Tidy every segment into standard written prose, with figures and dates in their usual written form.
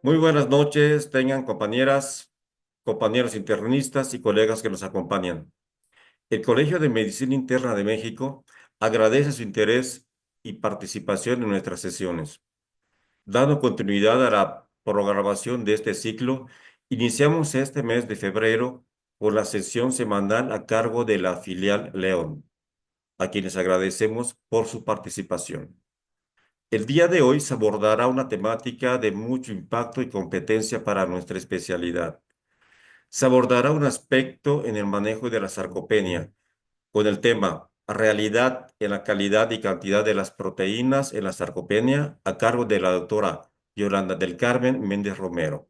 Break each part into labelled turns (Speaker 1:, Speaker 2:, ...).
Speaker 1: Muy buenas noches, tengan compañeras, compañeros internistas y colegas que nos acompañan. El Colegio de Medicina Interna de México agradece su interés y participación en nuestras sesiones. Dando continuidad a la programación de este ciclo, iniciamos este mes de febrero con la sesión semanal a cargo de la filial León, a quienes agradecemos por su participación. El día de hoy se abordará una temática de mucho impacto y competencia para nuestra especialidad. Se abordará un aspecto en el manejo de la sarcopenia, con el tema Realidad en la calidad y cantidad de las proteínas en la sarcopenia, a cargo de la doctora Yolanda del Carmen Méndez Romero.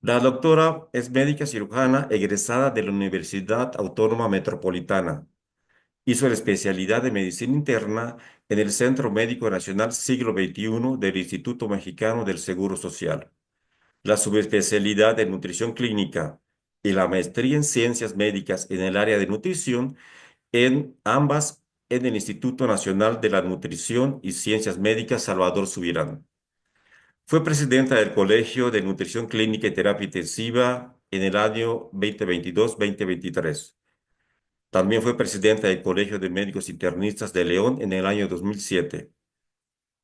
Speaker 1: La doctora es médica cirujana egresada de la Universidad Autónoma Metropolitana. Hizo la especialidad de medicina interna en el Centro Médico Nacional Siglo XXI del Instituto Mexicano del Seguro Social, la subespecialidad de nutrición clínica y la maestría en ciencias médicas en el área de nutrición, en ambas en el Instituto Nacional de la Nutrición y Ciencias Médicas Salvador Subirán. Fue presidenta del Colegio de Nutrición Clínica y Terapia Intensiva en el año 2022-2023. También fue presidenta del Colegio de Médicos Internistas de León en el año 2007.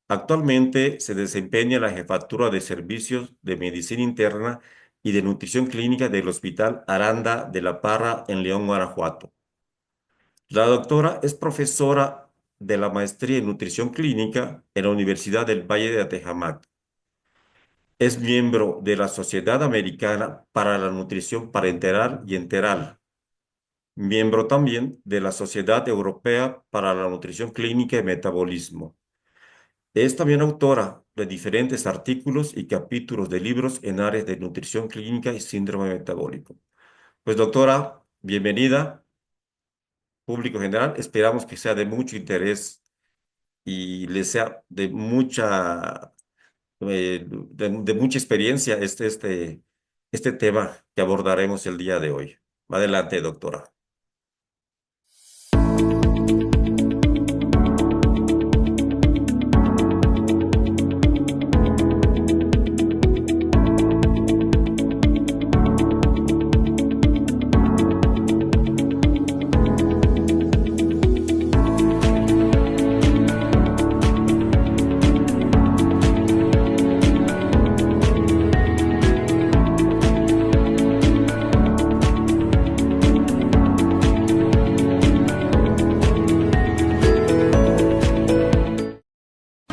Speaker 1: Actualmente se desempeña en la jefatura de servicios de medicina interna y de nutrición clínica del Hospital Aranda de la Parra en León, Guanajuato. La doctora es profesora de la maestría en nutrición clínica en la Universidad del Valle de Atejamac. Es miembro de la Sociedad Americana para la Nutrición Parenteral y Enteral, miembro también de la Sociedad Europea para la Nutrición Clínica y Metabolismo. Es también autora de diferentes artículos y capítulos de libros en áreas de nutrición clínica y síndrome metabólico. Pues doctora, bienvenida, público general. Esperamos que sea de mucho interés y le sea de mucha experiencia este tema que abordaremos el día de hoy. Adelante, doctora.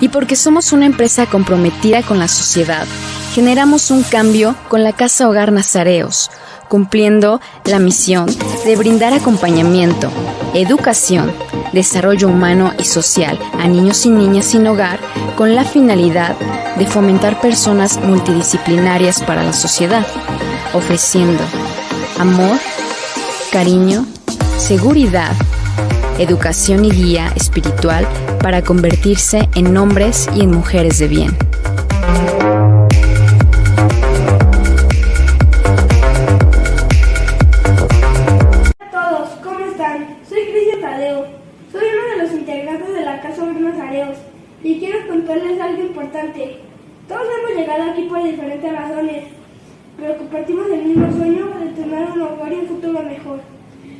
Speaker 2: Y porque somos una empresa comprometida con la sociedad, generamos un cambio con la Casa Hogar Nazareos, cumpliendo la misión de brindar acompañamiento, educación, desarrollo humano y social a niños y niñas sin hogar, con la finalidad de fomentar personas multidisciplinarias para la sociedad, ofreciendo amor, cariño, seguridad, educación y guía espiritual para convertirse en hombres y en mujeres de bien.
Speaker 3: Hola a todos, ¿cómo están? Soy Cristian Tadeo, soy uno de los integrantes de la Casa Hogar Nazareos y quiero contarles algo importante. Todos hemos llegado aquí por diferentes razones, pero compartimos el mismo sueño de tener un hogar y un futuro mejor.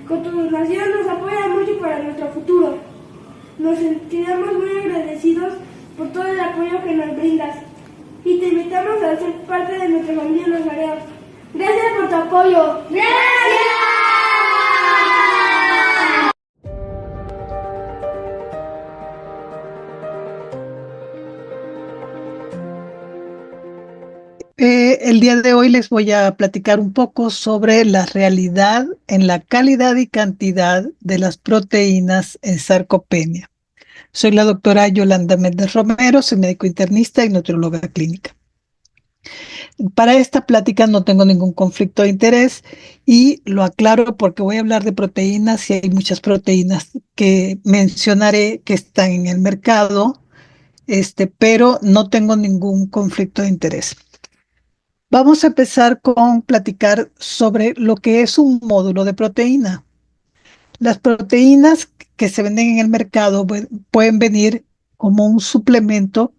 Speaker 3: Con tu donación nos apoya mucho para nuestro futuro. Nos sentiremos muy agradecidos por todo el apoyo que nos brindas y te invitamos a ser parte de nuestra familia Nazareos. Gracias por tu apoyo. ¡Gracias!
Speaker 4: El día de hoy les voy a platicar un poco sobre la realidad en la calidad y cantidad de las proteínas en sarcopenia. Soy la doctora Yolanda Méndez Romero, soy médico internista y nutrióloga clínica. Para esta plática no tengo ningún conflicto de interés y lo aclaro porque voy a hablar de proteínas y hay muchas proteínas que mencionaré que están en el mercado, pero no tengo ningún conflicto de interés. Vamos a empezar con platicar sobre lo que es un módulo de proteína. Las proteínas que se venden en el mercado pueden venir como un suplemento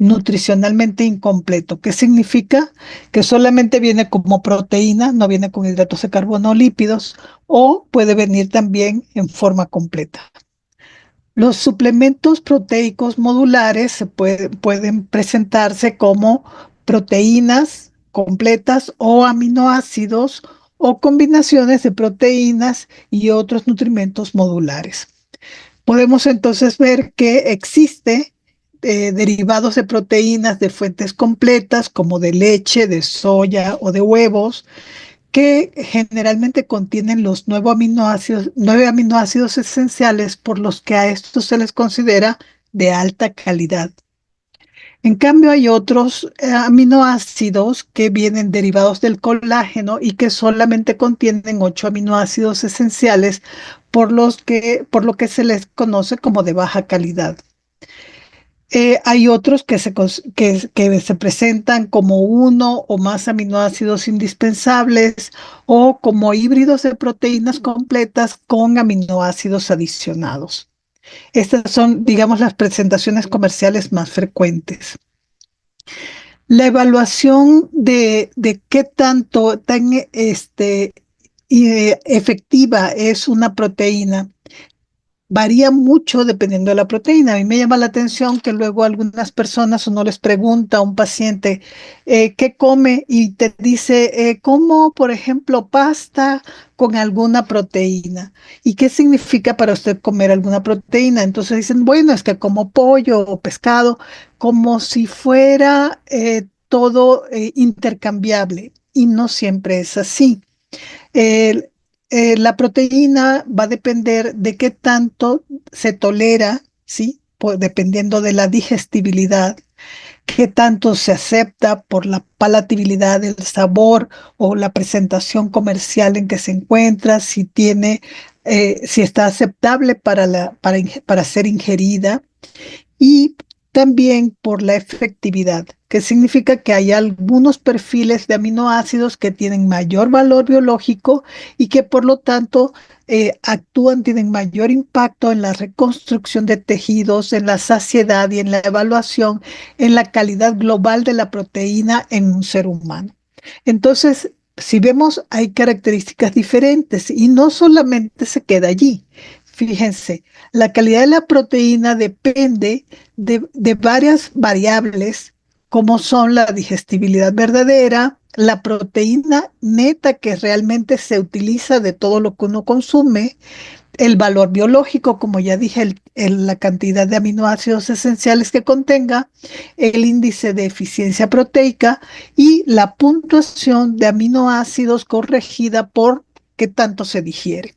Speaker 4: nutricionalmente incompleto. ¿Qué significa? Que solamente viene como proteína, no viene con hidratos de carbono o lípidos, o puede venir también en forma completa. Los suplementos proteicos modulares pueden presentarse como proteínas completas o aminoácidos o combinaciones de proteínas y otros nutrimentos modulares. Podemos entonces ver que existe derivados de proteínas de fuentes completas como de leche, de soya o de huevos, que generalmente contienen los nueve aminoácidos esenciales por los que a estos se les considera de alta calidad. En cambio, hay otros aminoácidos que vienen derivados del colágeno y que solamente contienen 8 aminoácidos esenciales por lo que se les conoce como de baja calidad. Hay otros que se presentan como uno o más aminoácidos indispensables o como híbridos de proteínas completas con aminoácidos adicionados. Estas son, digamos, las presentaciones comerciales más frecuentes. La evaluación de qué tan efectiva es una proteína varía mucho dependiendo de la proteína. A mí me llama la atención que luego algunas personas uno les pregunta a un paciente qué come y te dice, como por ejemplo pasta con alguna proteína. ¿Y qué significa para usted comer alguna proteína? Entonces dicen, bueno, es que como pollo o pescado, como si fuera todo intercambiable. Y no siempre es así. El- la proteína va a depender de qué tanto se tolera, ¿sí? Dependiendo de la digestibilidad, qué tanto se acepta por la palatabilidad, el sabor o la presentación comercial en que se encuentra, si está aceptable para ser ingerida y también por la efectividad, que significa que hay algunos perfiles de aminoácidos que tienen mayor valor biológico y que por lo tanto tienen mayor impacto en la reconstrucción de tejidos, en la saciedad y en la evaluación, en la calidad global de la proteína en un ser humano. Entonces, si vemos, hay características diferentes y no solamente se queda allí. Fíjense, la calidad de la proteína depende de varias variables, como son la digestibilidad verdadera, la proteína neta que realmente se utiliza de todo lo que uno consume, el valor biológico, como ya dije, la cantidad de aminoácidos esenciales que contenga, el índice de eficiencia proteica y la puntuación de aminoácidos corregida por qué tanto se digiere.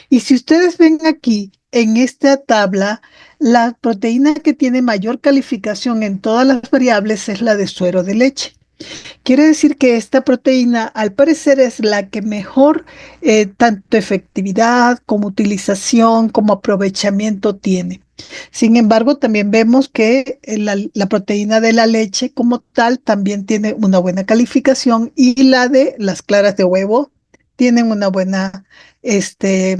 Speaker 4: Y si ustedes ven aquí en esta tabla, la proteína que tiene mayor calificación en todas las variables es la de suero de leche. Quiere decir que esta proteína, al parecer, es la que mejor tanto efectividad como utilización, como aprovechamiento tiene. Sin embargo, también vemos que la proteína de la leche como tal también tiene una buena calificación y la de las claras de huevo tienen este,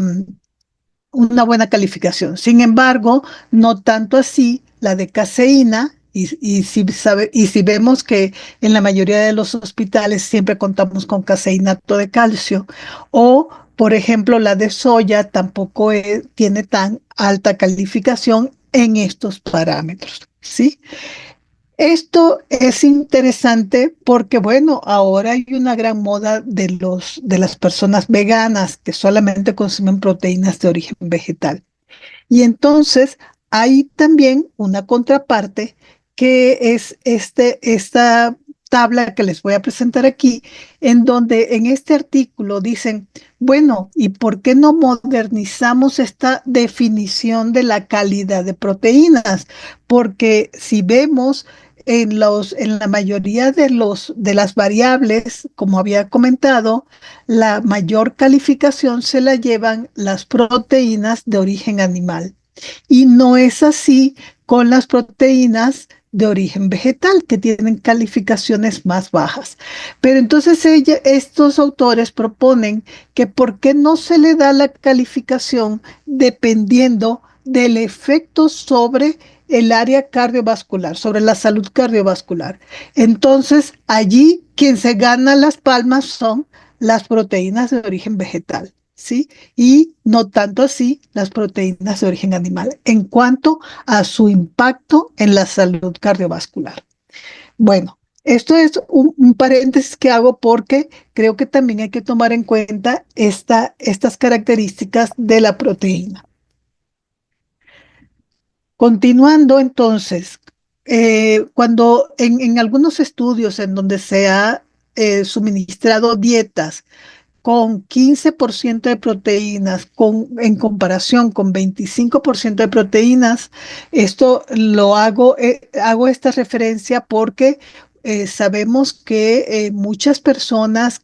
Speaker 4: una buena calificación. Sin embargo, no tanto así la de caseína, y si vemos que en la mayoría de los hospitales siempre contamos con caseinato de calcio, o por ejemplo la de soya tampoco tiene tan alta calificación en estos parámetros, ¿sí? Esto es interesante porque, bueno, ahora hay una gran moda de las personas veganas que solamente consumen proteínas de origen vegetal. Y entonces hay también una contraparte que es esta tabla que les voy a presentar aquí, en donde en este artículo dicen, bueno, ¿y por qué no modernizamos esta definición de la calidad de proteínas? Porque si vemos en la mayoría de las variables, como había comentado, la mayor calificación se la llevan las proteínas de origen animal. Y no es así con las proteínas de origen vegetal, que tienen calificaciones más bajas. Pero entonces estos autores proponen que por qué no se le da la calificación dependiendo del efecto sobre el área cardiovascular, sobre la salud cardiovascular. Entonces, allí quien se gana las palmas son las proteínas de origen vegetal, ¿sí? Y no tanto así las proteínas de origen animal en cuanto a su impacto en la salud cardiovascular. Bueno, esto es un paréntesis que hago porque creo que también hay que tomar en cuenta estas características de la proteína. Continuando entonces, cuando en algunos estudios en donde se ha suministrado dietas con 15% de proteínas en comparación con 25% de proteínas. Esto lo hago esta referencia porque sabemos que muchas personas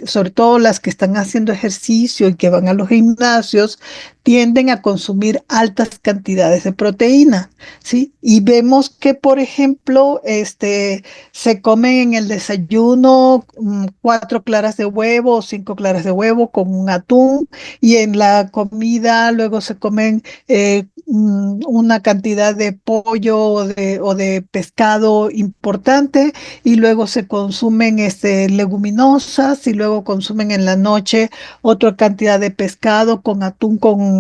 Speaker 4: sobre todo las que están haciendo ejercicio y que van a los gimnasios, tienden a consumir altas cantidades de proteína, ¿sí? Y vemos que, por ejemplo, se comen en el desayuno 4 claras de huevo o 5 claras de huevo con un atún, y en la comida luego se comen una cantidad de pollo o de pescado importante, y luego se consumen leguminosas, y luego consumen en la noche otra cantidad de pescado con atún, con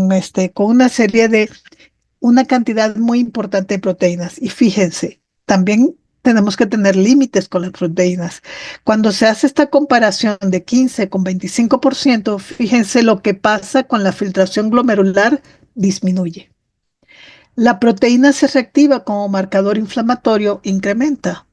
Speaker 4: una cantidad muy importante de proteínas. Y fíjense, también tenemos que tener límites con las proteínas. Cuando se hace esta comparación de 15 con 25%, fíjense lo que pasa con la filtración glomerular, disminuye. La proteína se reactiva como marcador inflamatorio, incrementa.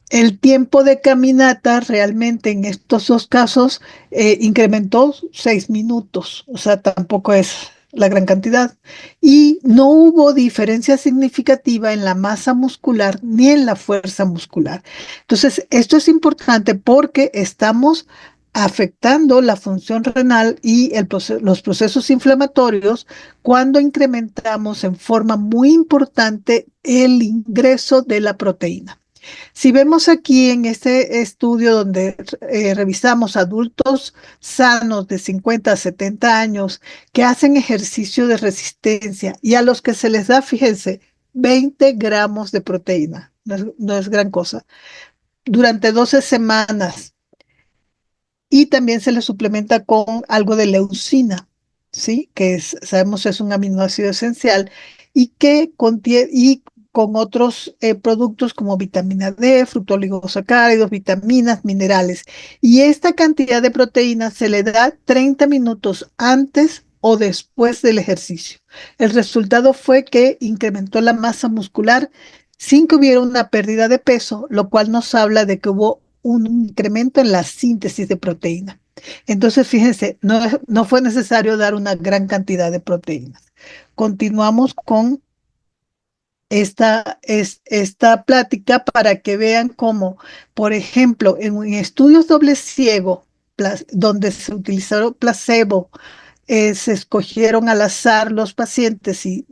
Speaker 4: El tiempo de caminata realmente en estos dos casos incrementó 6 minutos, o sea, tampoco es la gran cantidad. Y no hubo diferencia significativa en la masa muscular ni en la fuerza muscular. Entonces, esto es importante porque estamos afectando la función renal y los procesos inflamatorios cuando incrementamos en forma muy importante el ingreso de la proteína. Si vemos aquí en este estudio donde revisamos adultos sanos de 50 a 70 años que hacen ejercicio de resistencia y a los que se les da, fíjense, 20 gramos de proteína, no es gran cosa, durante 12 semanas, y también se le suplementa con algo de leucina, ¿sí? Sabemos es un aminoácido esencial y que contiene, y con otros productos como vitamina D, fructooligosacáridos, vitaminas, minerales. Y esta cantidad de proteína se le da 30 minutos antes o después del ejercicio. El resultado fue que incrementó la masa muscular sin que hubiera una pérdida de peso, lo cual nos habla de que hubo un incremento en la síntesis de proteína. Entonces, fíjense, no fue necesario dar una gran cantidad de proteínas. Continuamos con esta plática para que vean cómo, por ejemplo, en estudios doble ciego, donde se utilizaron placebo, se escogieron al azar los pacientes y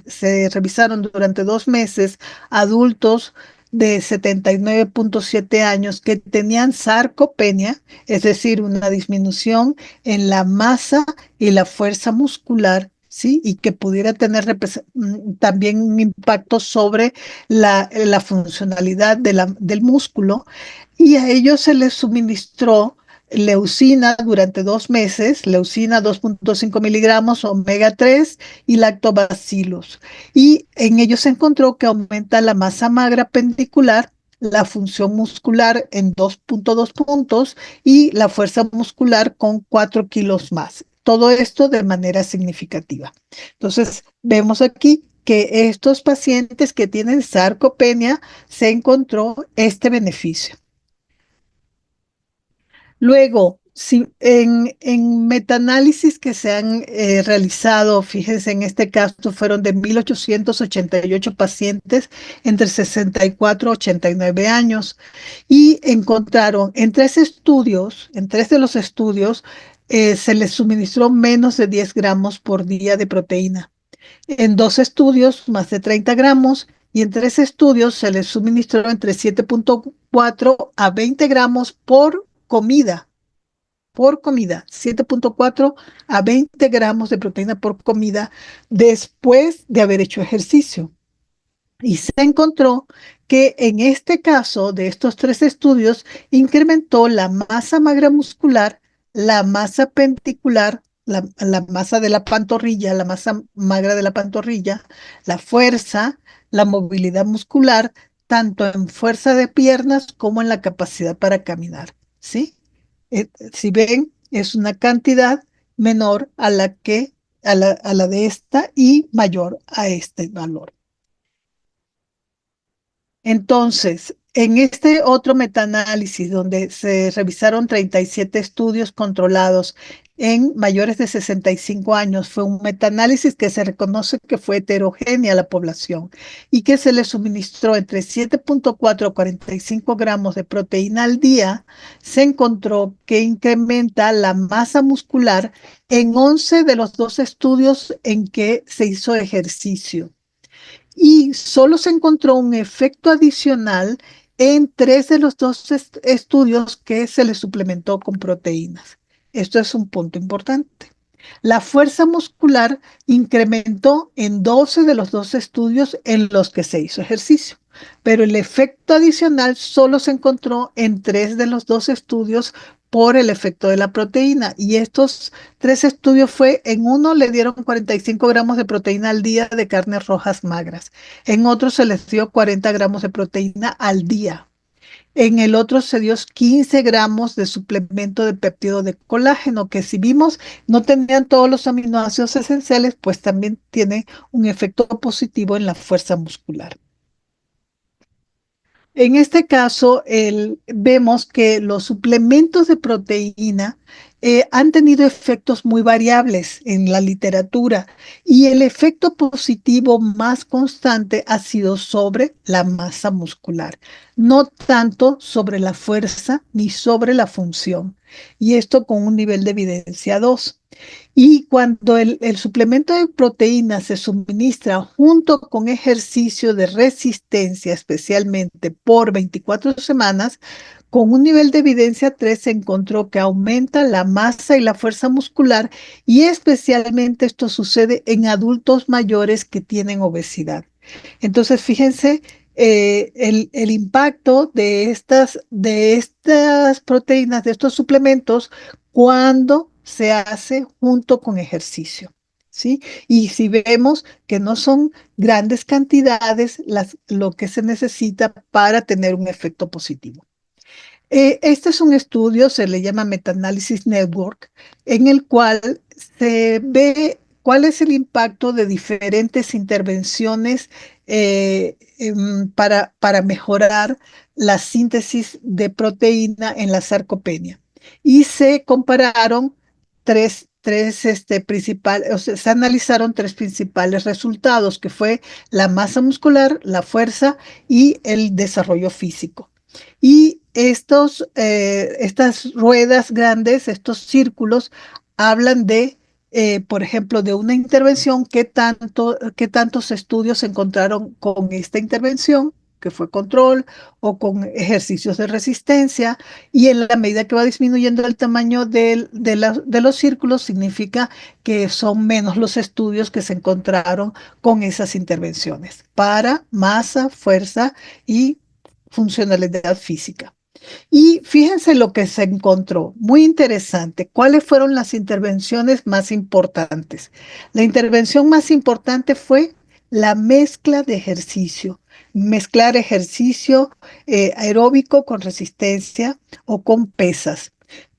Speaker 4: se revisaron durante 2 meses adultos de 79,7 años que tenían sarcopenia, es decir, una disminución en la masa y la fuerza muscular, ¿sí? Y que pudiera tener también un impacto sobre la funcionalidad del músculo. Y a ellos se les suministró leucina durante 2 meses, leucina 2,5 miligramos, omega 3 y lactobacillus. Y en ellos se encontró que aumenta la masa magra pendicular, la función muscular en 2,2 puntos y la fuerza muscular con 4 kilos más. Todo esto de manera significativa. Entonces, vemos aquí que estos pacientes que tienen sarcopenia se encontró este beneficio. Luego, si en metaanálisis que se han realizado, fíjense, en este caso fueron de 1,888 pacientes entre 64 y 89 años, y encontraron en tres de los estudios, se les suministró menos de 10 gramos por día de proteína. En 2 estudios, más de 30 gramos, y en 3 estudios se les suministró entre 7,4 a 20 gramos por comida. por comida, 7.4 a 20 gramos de proteína por comida después de haber hecho ejercicio. Y se encontró que en este caso de estos tres estudios incrementó la masa magra muscular, la masa pendicular, la masa de la pantorrilla, la masa magra de la pantorrilla, la fuerza, la movilidad muscular, tanto en fuerza de piernas como en la capacidad para caminar, ¿sí? Si ven, es una cantidad menor a la de esta y mayor a este valor. Entonces, en este otro metaanálisis donde se revisaron 37 estudios controlados en mayores de 65 años, fue un metaanálisis que se reconoce que fue heterogénea la población y que se le suministró entre 7.4 a 45 gramos de proteína al día, se encontró que incrementa la masa muscular en 11 de los 12 estudios en que se hizo ejercicio y solo se encontró un efecto adicional en 3 de los 2 estudios que se le suplementó con proteínas. Esto es un punto importante. La fuerza muscular incrementó en 12 de los 12 estudios en los que se hizo ejercicio, pero el efecto adicional solo se encontró en 3 de los 12 estudios por el efecto de la proteína. Y estos 3 estudios fue, en uno le dieron 45 gramos de proteína al día de carnes rojas magras, en otro se les dio 40 gramos de proteína al día. En el otro se dio 15 gramos de suplemento de péptido de colágeno, que si vimos no tenían todos los aminoácidos esenciales, pues también tiene un efecto positivo en la fuerza muscular. En este caso, vemos que los suplementos de proteína han tenido efectos muy variables en la literatura y el efecto positivo más constante ha sido sobre la masa muscular, no tanto sobre la fuerza ni sobre la función. Y esto con un nivel de evidencia 2. Y cuando el suplemento de proteína se suministra junto con ejercicio de resistencia, especialmente por 24 semanas, con un nivel de evidencia 3 se encontró que aumenta la masa y la fuerza muscular y especialmente esto sucede en adultos mayores que tienen obesidad. Entonces, fíjense el impacto de estas proteínas, de estos suplementos, cuando se hace junto con ejercicio, ¿sí? Y si vemos que no son grandes cantidades lo que se necesita para tener un efecto positivo. Este es un estudio, se le llama Meta-Analysis Network, en el cual se ve cuál es el impacto de diferentes intervenciones para mejorar la síntesis de proteína en la sarcopenia. Y se compararon o sea, se analizaron tres principales resultados, que fue la masa muscular, la fuerza y el desarrollo físico. Y estas ruedas grandes, estos círculos, hablan por ejemplo, de una intervención, qué tantos estudios se encontraron con esta intervención, que fue control, o con ejercicios de resistencia, y en la medida que va disminuyendo el tamaño de los círculos, significa que son menos los estudios que se encontraron con esas intervenciones para masa, fuerza y funcionalidad física. Y fíjense lo que se encontró, muy interesante. ¿Cuáles fueron las intervenciones más importantes? La intervención más importante fue la mezcla de ejercicio. Mezclar ejercicio aeróbico con resistencia o con pesas,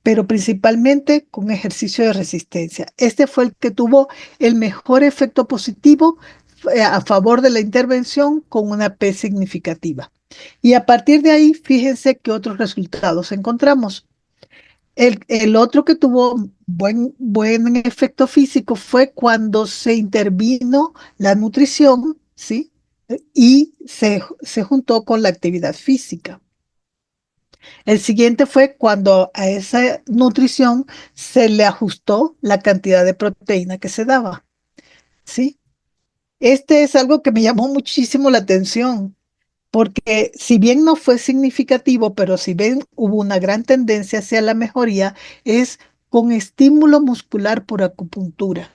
Speaker 4: pero principalmente con ejercicio de resistencia. Este fue el que tuvo el mejor efecto positivo a favor de la intervención con una P significativa. Y a partir de ahí, fíjense qué otros resultados encontramos. El otro que tuvo buen efecto físico fue cuando se intervino la nutrición, ¿sí? Y se juntó con la actividad física. El siguiente fue cuando a esa nutrición se le ajustó la cantidad de proteína que se daba, ¿sí? Este es algo que me llamó muchísimo la atención, porque si bien no fue significativo, pero si ven hubo una gran tendencia hacia la mejoría, es con estímulo muscular por acupuntura.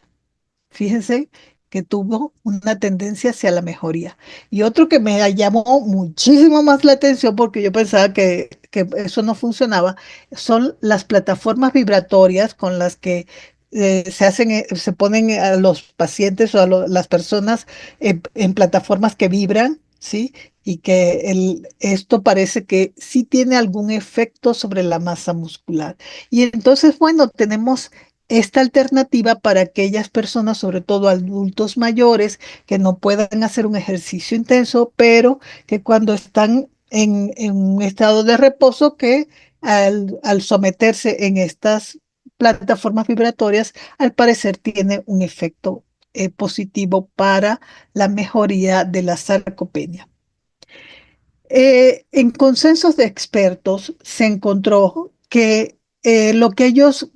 Speaker 4: Fíjense que tuvo una tendencia hacia la mejoría. Y otro que me llamó muchísimo más la atención, porque yo pensaba que eso no funcionaba, son las plataformas vibratorias con las que se ponen a los pacientes o a las personas en plataformas que vibran, ¿sí? Y que esto parece que sí tiene algún efecto sobre la masa muscular. Y entonces, bueno, tenemos esta alternativa para aquellas personas, sobre todo adultos mayores, que no puedan hacer un ejercicio intenso, pero que cuando están en un estado de reposo, que al someterse en estas plataformas vibratorias, al parecer tiene un efecto positivo para la mejoría de la sarcopenia. En consensos de expertos se encontró que lo que ellos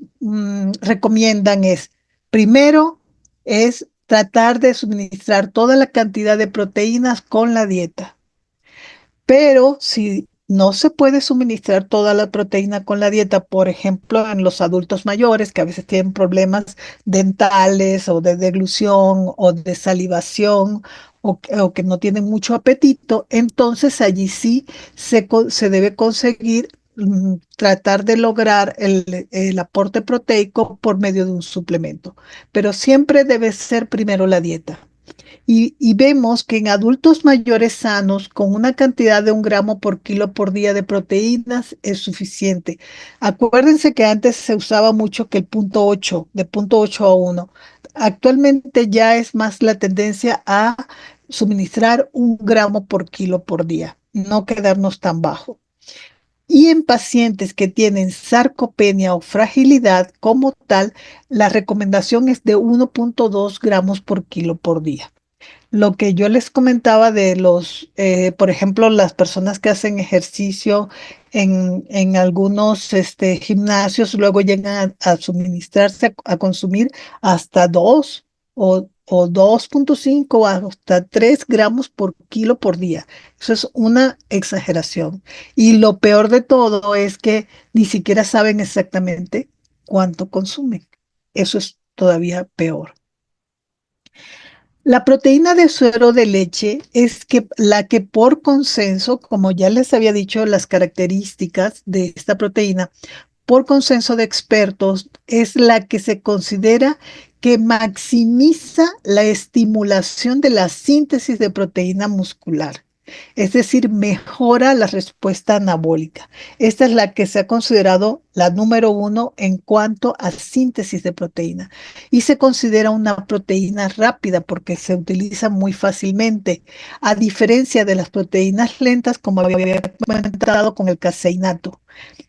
Speaker 4: recomiendan es, primero, es tratar de suministrar toda la cantidad de proteínas con la dieta. Pero si no se puede suministrar toda la proteína con la dieta, por ejemplo, en los adultos mayores que a veces tienen problemas dentales o de deglución o de salivación o que no tienen mucho apetito, entonces allí sí se debe conseguir tratar de lograr el aporte proteico por medio de un suplemento. Pero siempre debe ser primero la dieta. Y vemos que en adultos mayores sanos, con una cantidad de 1 gramo por kilo por día de proteínas es suficiente. Acuérdense que antes se usaba mucho que el punto 8, de punto 8 a 1. Actualmente ya es más la tendencia a suministrar 1 gramo por kilo por día, no quedarnos tan bajo. Y en pacientes que tienen sarcopenia o fragilidad como tal, la recomendación es de 1,2 gramos por kilo por día. Lo que yo les comentaba de por ejemplo, las personas que hacen ejercicio en algunos gimnasios, luego llegan a suministrarse, a consumir hasta 2 o 2,5 o hasta 3 gramos por kilo por día. Eso es una exageración. Y lo peor de todo es que ni siquiera saben exactamente cuánto consumen. Eso es todavía peor. La proteína de suero de leche es la que por consenso, como ya les había dicho, las características de esta proteína, por consenso de expertos, es la que se considera que maximiza la estimulación de la síntesis de proteína muscular. Es decir, mejora la respuesta anabólica. Esta es la que se ha considerado la número 1 en cuanto a síntesis de proteína y se considera una proteína rápida porque se utiliza muy fácilmente, a diferencia de las proteínas lentas, como había comentado con el caseinato.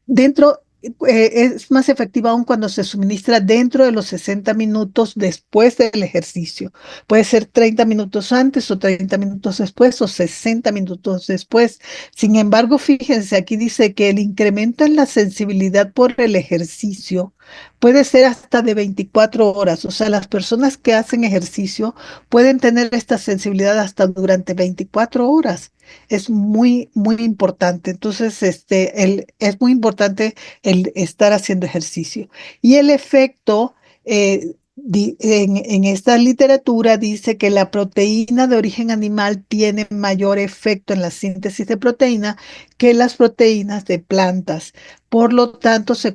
Speaker 4: Dentro, es más efectiva aún cuando se suministra dentro de los 60 minutos después del ejercicio. Puede ser 30 minutos antes o 30 minutos después o 60 minutos después. Sin embargo, fíjense, aquí dice que el incremento en la sensibilidad por el ejercicio puede ser hasta de 24 horas. O sea, las personas que hacen ejercicio pueden tener esta sensibilidad hasta durante 24 horas. Es muy, muy importante. Entonces, es muy importante el estar haciendo ejercicio. Y el efecto en esta literatura dice que la proteína de origen animal tiene mayor efecto en la síntesis de proteína que las proteínas de plantas. Por lo tanto, se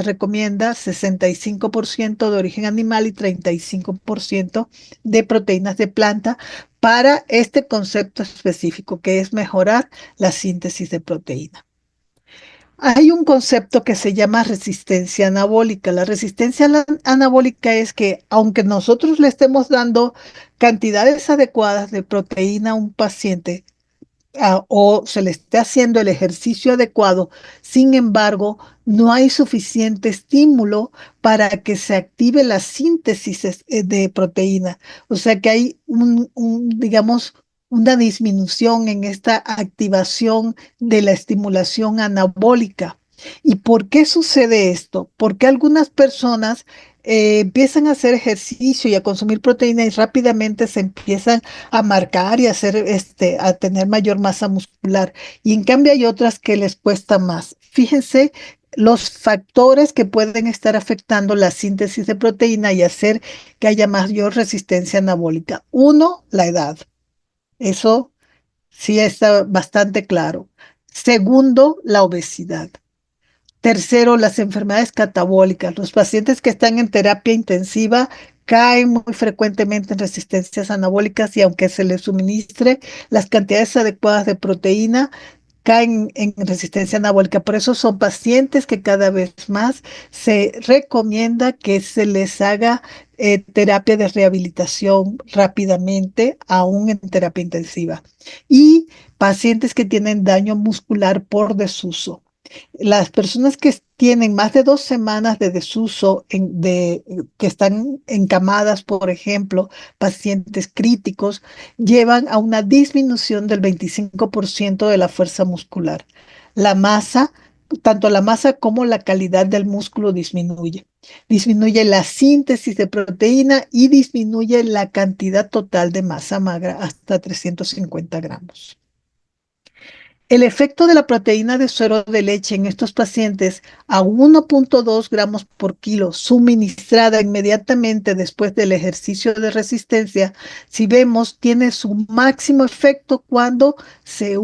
Speaker 4: recomienda 65% de origen animal y 35% de proteínas de planta para este concepto específico, que es mejorar la síntesis de proteína. Hay un concepto que se llama resistencia anabólica. La resistencia anabólica es que aunque nosotros le estemos dando cantidades adecuadas de proteína a un paciente, o se le esté haciendo el ejercicio adecuado, sin embargo, no hay suficiente estímulo para que se active la síntesis de proteína. O sea que hay digamos, una disminución en esta activación de la estimulación anabólica. ¿Y por qué sucede esto? Porque algunas personas empiezan a hacer ejercicio y a consumir proteína y rápidamente se empiezan a marcar y a hacer, a tener mayor masa muscular. Y en cambio hay otras que les cuesta más. Fíjense los factores que pueden estar afectando la síntesis de proteína y hacer que haya mayor resistencia anabólica. Uno, la edad. Eso sí está bastante claro. Segundo, la obesidad. Tercero, las enfermedades catabólicas. Los pacientes que están en terapia intensiva caen muy frecuentemente en resistencias anabólicas y aunque se les suministre las cantidades adecuadas de proteína, caen en resistencia anabólica. Por eso son pacientes que cada vez más se recomienda que se les haga terapia de rehabilitación rápidamente, aún en terapia intensiva. Y pacientes que tienen daño muscular por desuso. Las personas que tienen más de 2 semanas de desuso, que están encamadas, por ejemplo, pacientes críticos, llevan a una disminución del 25% de la fuerza muscular. La masa, tanto la masa como la calidad del músculo disminuye. Disminuye la síntesis de proteína y disminuye la cantidad total de masa magra hasta 350 gramos. El efecto de la proteína de suero de leche en estos pacientes a 1,2 gramos por kilo suministrada inmediatamente después del ejercicio de resistencia, si vemos, tiene su máximo efecto cuando se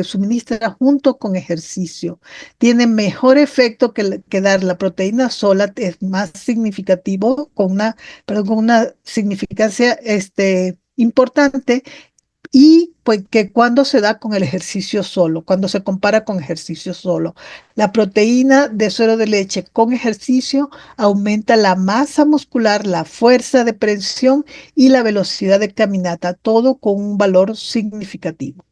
Speaker 4: suministra junto con ejercicio. Tiene mejor efecto que dar la proteína sola, es más significativo, con una significancia importante y pues que cuando se da con el ejercicio solo, cuando se compara con ejercicio solo. La proteína de suero de leche con ejercicio aumenta la masa muscular, la fuerza de presión y la velocidad de caminata, todo con un valor significativo.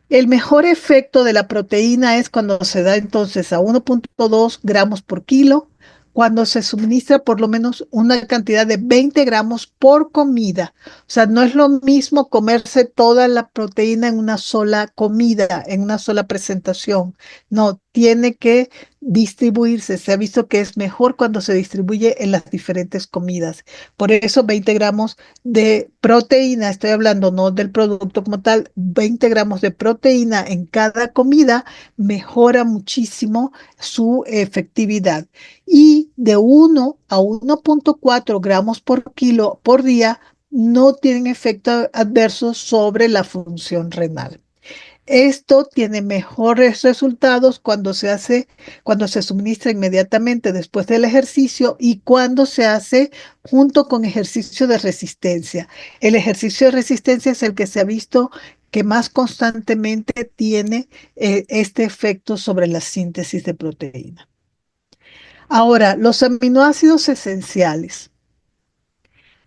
Speaker 4: El mejor efecto de la proteína es cuando se da entonces a 1,2 gramos por kilo, cuando se suministra por lo menos una cantidad de 20 gramos por comida. O sea, no es lo mismo comerse toda la proteína en una sola comida, en una sola presentación. No, tiene que distribuirse. Se ha visto que es mejor cuando se distribuye en las diferentes comidas. Por eso 20 gramos de proteína, estoy hablando no del producto como tal, 20 gramos de proteína en cada comida mejora muchísimo su efectividad. Y de 1 a 1,4 gramos por kilo por día no tienen efecto adverso sobre la función renal. Esto tiene mejores resultados cuando se suministra inmediatamente después del ejercicio y cuando se hace junto con ejercicio de resistencia. El ejercicio de resistencia es el que se ha visto que más constantemente tiene este efecto sobre la síntesis de proteína. Ahora, los aminoácidos esenciales.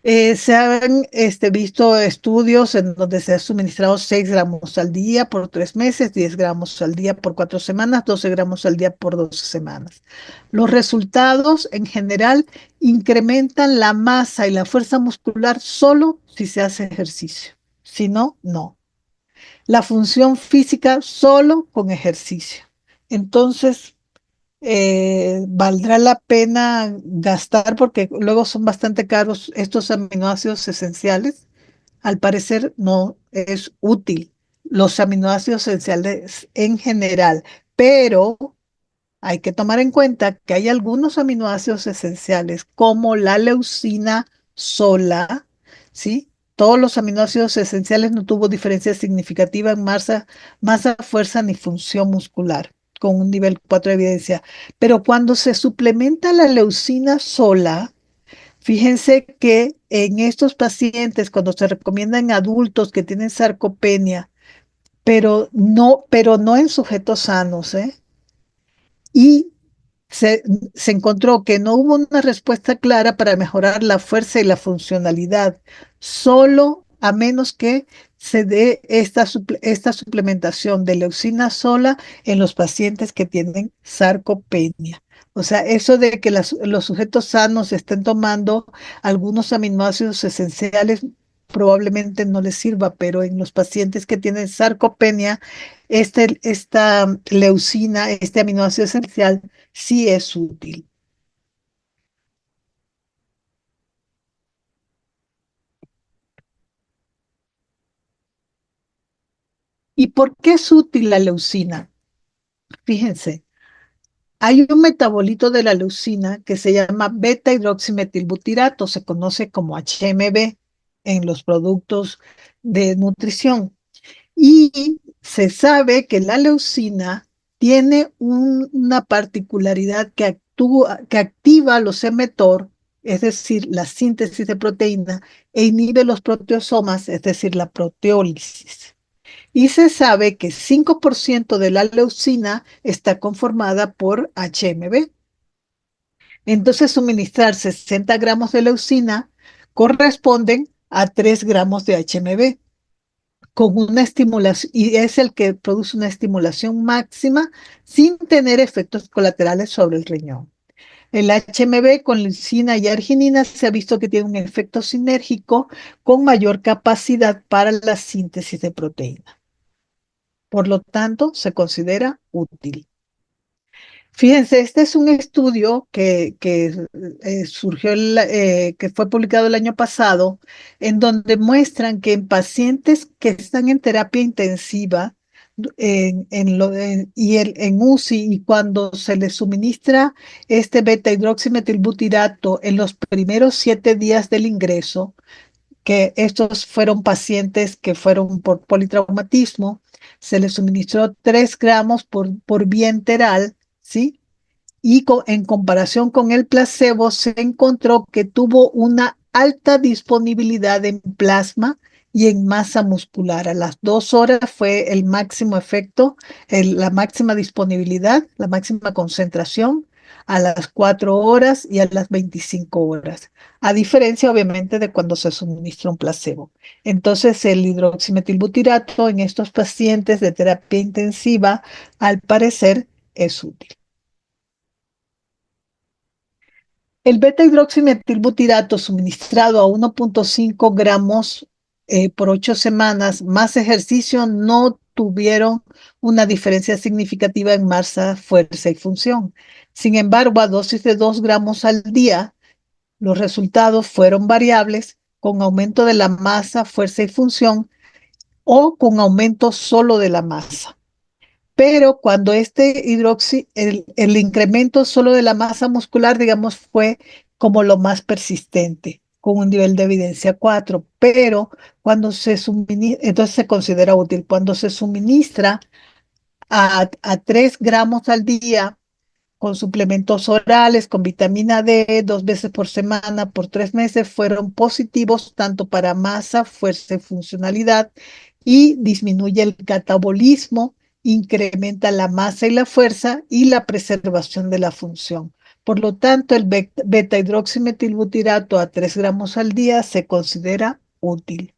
Speaker 4: Se han visto estudios en donde se ha suministrado 6 gramos al día por 3 meses, 10 gramos al día por 4 semanas, 12 gramos al día por 12 semanas. Los resultados en general incrementan la masa y la fuerza muscular solo si se hace ejercicio. Si no, no. La función física solo con ejercicio. Entonces, valdrá la pena gastar porque luego son bastante caros estos aminoácidos esenciales. Al parecer no es útil los aminoácidos esenciales en general, pero hay que tomar en cuenta que hay algunos aminoácidos esenciales como la leucina sola, ¿sí? Todos los aminoácidos esenciales no tuvo diferencia significativa en masa, fuerza ni función muscular, con un nivel 4 de evidencia. Pero cuando se suplementa la leucina sola, fíjense que en estos pacientes, cuando se recomienda en adultos que tienen sarcopenia, pero no en sujetos sanos, ¿eh? Y se, se encontró que no hubo una respuesta clara para mejorar la fuerza y la funcionalidad, solo a menos que se dé esta suplementación de leucina sola en los pacientes que tienen sarcopenia. O sea, eso de que los sujetos sanos estén tomando algunos aminoácidos esenciales probablemente no les sirva, pero en los pacientes que tienen sarcopenia, esta leucina, este aminoácido esencial, sí es útil. ¿Y por qué es útil la leucina? Fíjense, hay un metabolito de la leucina que se llama beta-hidroximetilbutirato, se conoce como HMB en los productos de nutrición. Y se sabe que la leucina tiene una particularidad que activa los mTOR, es decir, la síntesis de proteína, e inhibe los proteosomas, es decir, la proteólisis. Y se sabe que 5% de la leucina está conformada por HMB. Entonces, suministrar 60 gramos de leucina corresponden a 3 gramos de HMB con una estimulación, y es el que produce una estimulación máxima sin tener efectos colaterales sobre el riñón. El HMB con leucina y arginina se ha visto que tiene un efecto sinérgico con mayor capacidad para la síntesis de proteína. Por lo tanto, se considera útil. Fíjense, este es un estudio surgió, que fue publicado el año pasado, en donde muestran que en pacientes que están en terapia intensiva en UCI, y cuando se les suministra este beta-hidroximetilbutirato en los primeros 7 días del ingreso, que estos fueron pacientes que fueron por politraumatismo, se les suministró 3 gramos por vía enteral, ¿sí? Y en comparación con el placebo se encontró que tuvo una alta disponibilidad en plasma y en masa muscular. A las 2 horas fue el máximo efecto, la máxima disponibilidad, la máxima concentración, a las 4 horas y a las 25 horas, a diferencia obviamente de cuando se suministra un placebo. Entonces el hidroximetilbutirato en estos pacientes de terapia intensiva, al parecer, es útil. El beta-hidroximetilbutirato suministrado a 1.5 gramos por 8 semanas más ejercicio no tuvieron una diferencia significativa en masa, fuerza y función. Sin embargo, a dosis de 2 gramos al día, los resultados fueron variables, con aumento de la masa, fuerza y función, o con aumento solo de la masa. Pero cuando el incremento solo de la masa muscular, digamos, fue como lo más persistente, con un nivel de evidencia 4, pero cuando se suministra, entonces se considera útil. Cuando se suministra a 3 gramos al día, con suplementos orales, con vitamina D, 2 veces por semana, por 3 meses, fueron positivos tanto para masa, fuerza y funcionalidad, y disminuye el catabolismo, incrementa la masa y la fuerza y la preservación de la función. Por lo tanto, el beta-hidroximetilbutirato a 3 gramos al día se considera útil.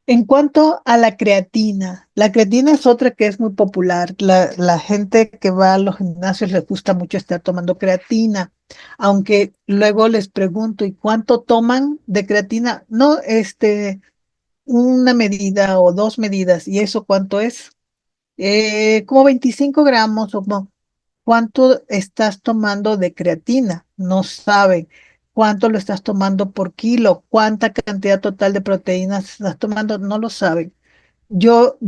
Speaker 4: En cuanto a la creatina es otra que es muy popular. La gente que va a los gimnasios les gusta mucho estar tomando creatina, aunque luego les pregunto, ¿y cuánto toman de creatina? No, una medida o 2 medidas, ¿y eso cuánto es? Como 25 gramos o como, ¿cuánto estás tomando de creatina? No saben. ¿Cuánto lo estás tomando por kilo? ¿Cuánta cantidad total de proteínas estás tomando? No lo saben. Yo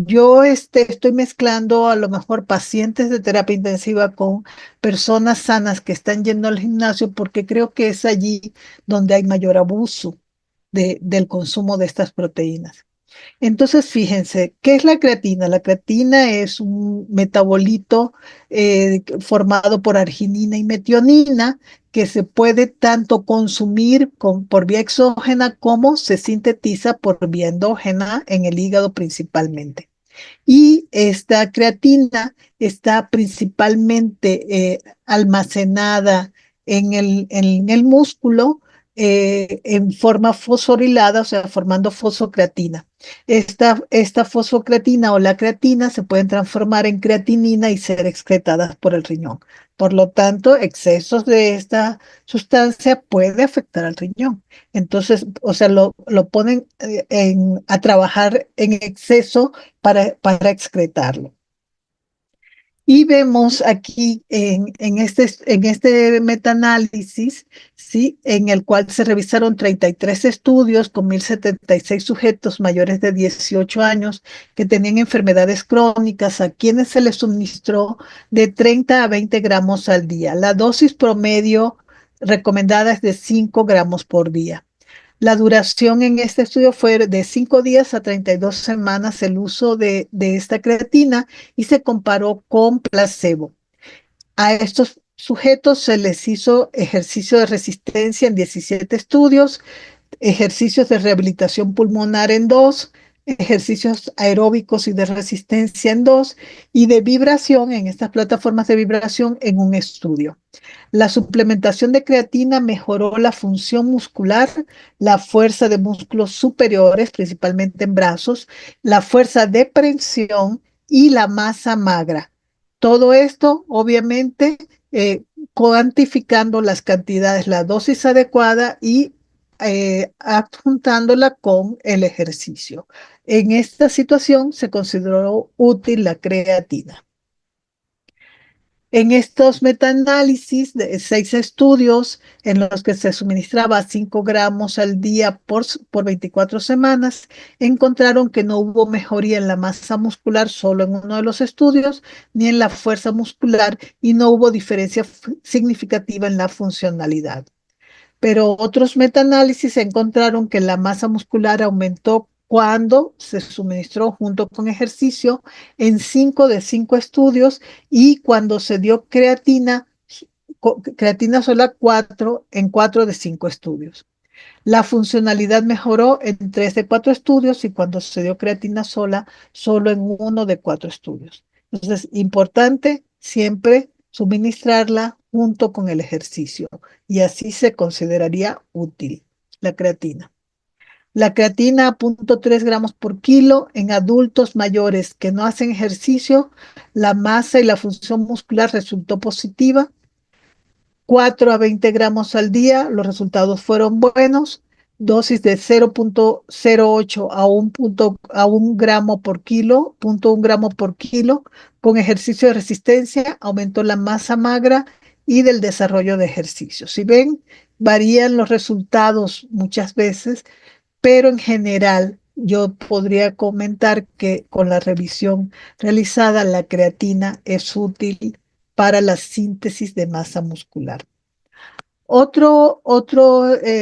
Speaker 4: estoy mezclando a lo mejor pacientes de terapia intensiva con personas sanas que están yendo al gimnasio, porque creo que es allí donde hay mayor abuso del consumo de estas proteínas. Entonces, fíjense, ¿qué es la creatina? La creatina es un metabolito formado por arginina y metionina, que se puede tanto consumir por vía exógena como se sintetiza por vía endógena en el hígado principalmente. Y esta creatina está principalmente almacenada en el músculo, en forma fosforilada, o sea, formando fosfocreatina. Esta fosfocreatina o la creatina se pueden transformar en creatinina y ser excretadas por el riñón. Por lo tanto, excesos de esta sustancia puede afectar al riñón. Entonces, o sea, lo ponen a trabajar en exceso para excretarlo. Y vemos aquí en este metaanálisis, ¿sí? En el cual se revisaron 33 estudios con 1.076 sujetos mayores de 18 años que tenían enfermedades crónicas, a quienes se les suministró de 30 a 20 gramos al día. La dosis promedio recomendada es de 5 gramos por día. La duración en este estudio fue de 5 días a 32 semanas el uso de esta creatina y se comparó con placebo. A estos sujetos se les hizo ejercicio de resistencia en 17 estudios, ejercicios de rehabilitación pulmonar en 2, ejercicios aeróbicos y de resistencia en 2 y de vibración en estas plataformas de vibración en un estudio. La suplementación de creatina mejoró la función muscular, la fuerza de músculos superiores, principalmente en brazos, la fuerza de prensión y la masa magra. Todo esto, obviamente, cuantificando las cantidades, la dosis adecuada y adjuntándola con el ejercicio. En esta situación se consideró útil la creatina. En estos metaanálisis de 6 estudios en los que se suministraba 5 gramos al día por 24 semanas, encontraron que no hubo mejoría en la masa muscular solo en uno de los estudios, ni en la fuerza muscular, y no hubo diferencia significativa en la funcionalidad. Pero otros metaanálisis encontraron que la masa muscular aumentó cuando se suministró junto con ejercicio en 5 de 5 estudios y cuando se dio creatina sola 4 en 4 de 5 estudios. La funcionalidad mejoró en 3 de 4 estudios y cuando se dio creatina sola, solo en 1 de 4 estudios. Entonces, importante siempre suministrarla junto con el ejercicio y así se consideraría útil la creatina. La creatina a 0.3 gramos por kilo en adultos mayores que no hacen ejercicio, la masa y la función muscular resultó positiva. 4 a 20 gramos al día, los resultados fueron buenos. Dosis de 0.08 a 1 gramo por kilo, 0.1 gramo por kilo, con ejercicio de resistencia, aumentó la masa magra y del desarrollo de ejercicio. Si ven, varían los resultados muchas veces, pero en general yo podría comentar que con la revisión realizada, la creatina es útil para la síntesis de masa muscular. Otro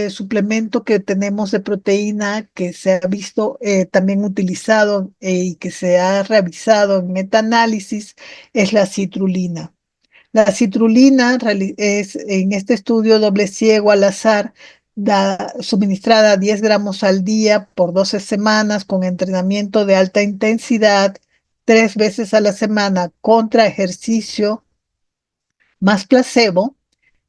Speaker 4: suplemento que tenemos de proteína que se ha visto también utilizado y que se ha revisado en metaanálisis es la citrulina. La citrulina es en este estudio doble ciego al azar, suministrada 10 gramos al día por 12 semanas con entrenamiento de alta intensidad, 3 veces a la semana contra ejercicio más placebo.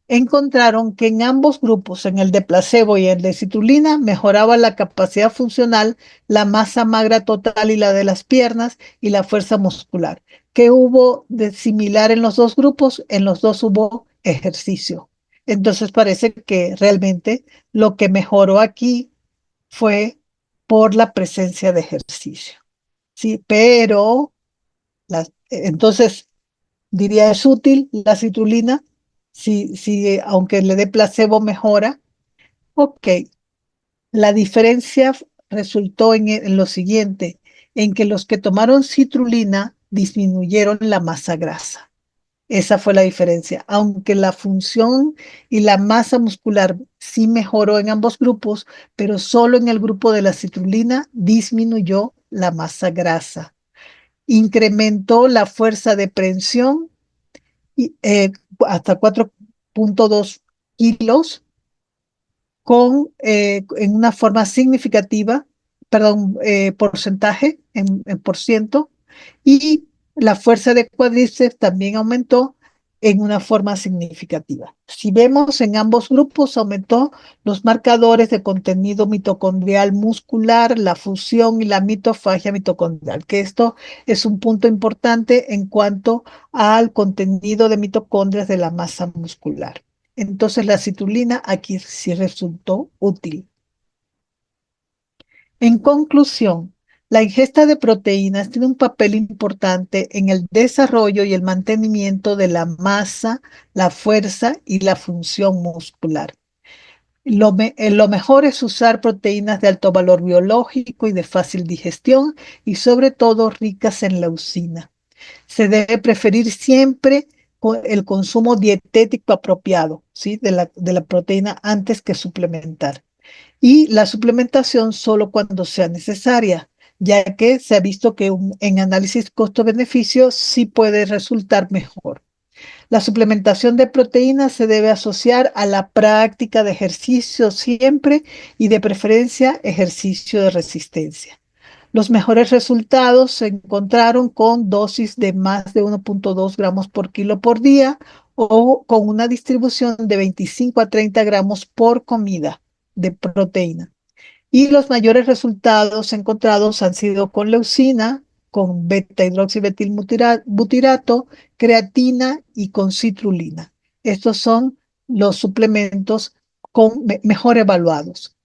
Speaker 4: Encontraron que en ambos grupos, en el de placebo y el de citrulina, mejoraba la capacidad funcional, la masa magra total y la de las piernas y la fuerza muscular. ¿Qué hubo de similar en los dos grupos? En los dos hubo ejercicio. Entonces parece que realmente lo que mejoró aquí fue por la presencia de ejercicio. Sí, pero entonces diría es útil la citrulina si aunque le dé placebo mejora. Ok, la diferencia resultó en lo siguiente, en que los que tomaron citrulina disminuyeron la masa grasa. Esa fue la diferencia, aunque la función y la masa muscular sí mejoró en ambos grupos, pero solo en el grupo de la citrulina disminuyó la masa grasa. Incrementó la fuerza de prensión y, hasta 4.2 kilos en una forma significativa, perdón, porcentaje en por ciento, y la fuerza de cuádriceps también aumentó en una forma significativa. Si vemos en ambos grupos, aumentó los marcadores de contenido mitocondrial muscular, la fusión y la mitofagia mitocondrial, que esto es un punto importante en cuanto al contenido de mitocondrias de la masa muscular. Entonces la citrulina aquí sí resultó útil. En conclusión, La ingesta de proteínas tiene un papel importante en el desarrollo y el mantenimiento de la masa, la fuerza y la función muscular. Lo mejor es usar proteínas de alto valor biológico y de fácil digestión y sobre todo ricas en leucina. Se debe preferir siempre el consumo dietético apropiado, ¿sí? De la proteína antes que suplementar. Y la suplementación solo cuando sea necesaria, ya que se ha visto que en análisis costo-beneficio sí puede resultar mejor. La suplementación de proteínas se debe asociar a la práctica de ejercicio siempre y de preferencia ejercicio de resistencia. Los mejores resultados se encontraron con dosis de más de 1,2 gramos por kilo por día o con una distribución de 25 a 30 gramos por comida de proteína. Y los mayores resultados encontrados han sido con leucina, con beta-hidroximetilbutirato, creatina y con citrulina. Estos son los suplementos mejor evaluados.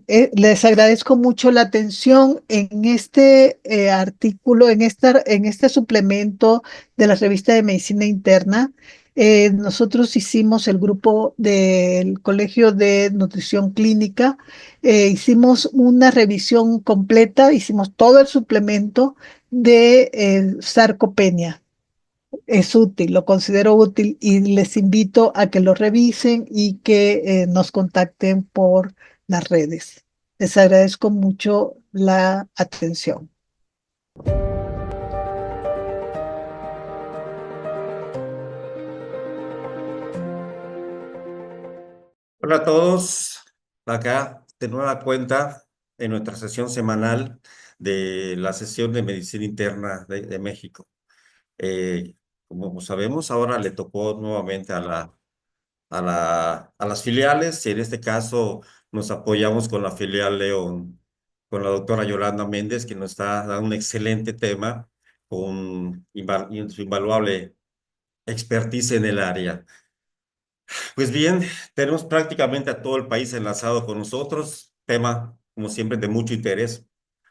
Speaker 4: Les agradezco mucho la atención en este artículo, en este suplemento de la revista de Medicina Interna. Nosotros hicimos el grupo del Colegio de Nutrición Clínica, hicimos una revisión completa, hicimos todo el suplemento de sarcopenia. Es útil, lo considero útil y les invito a que lo revisen y que nos contacten por las redes. Les agradezco mucho la atención.
Speaker 1: Hola a todos, acá de nueva cuenta en nuestra sesión semanal de la sesión de Medicina Interna de México. Como sabemos, ahora le tocó nuevamente a las filiales y en este caso nos apoyamos con la filial León, con la doctora Yolanda Méndez, que nos está dando un excelente tema con su invaluable expertise en el área. Pues bien, tenemos prácticamente a todo el país enlazado con nosotros, tema como siempre de mucho interés.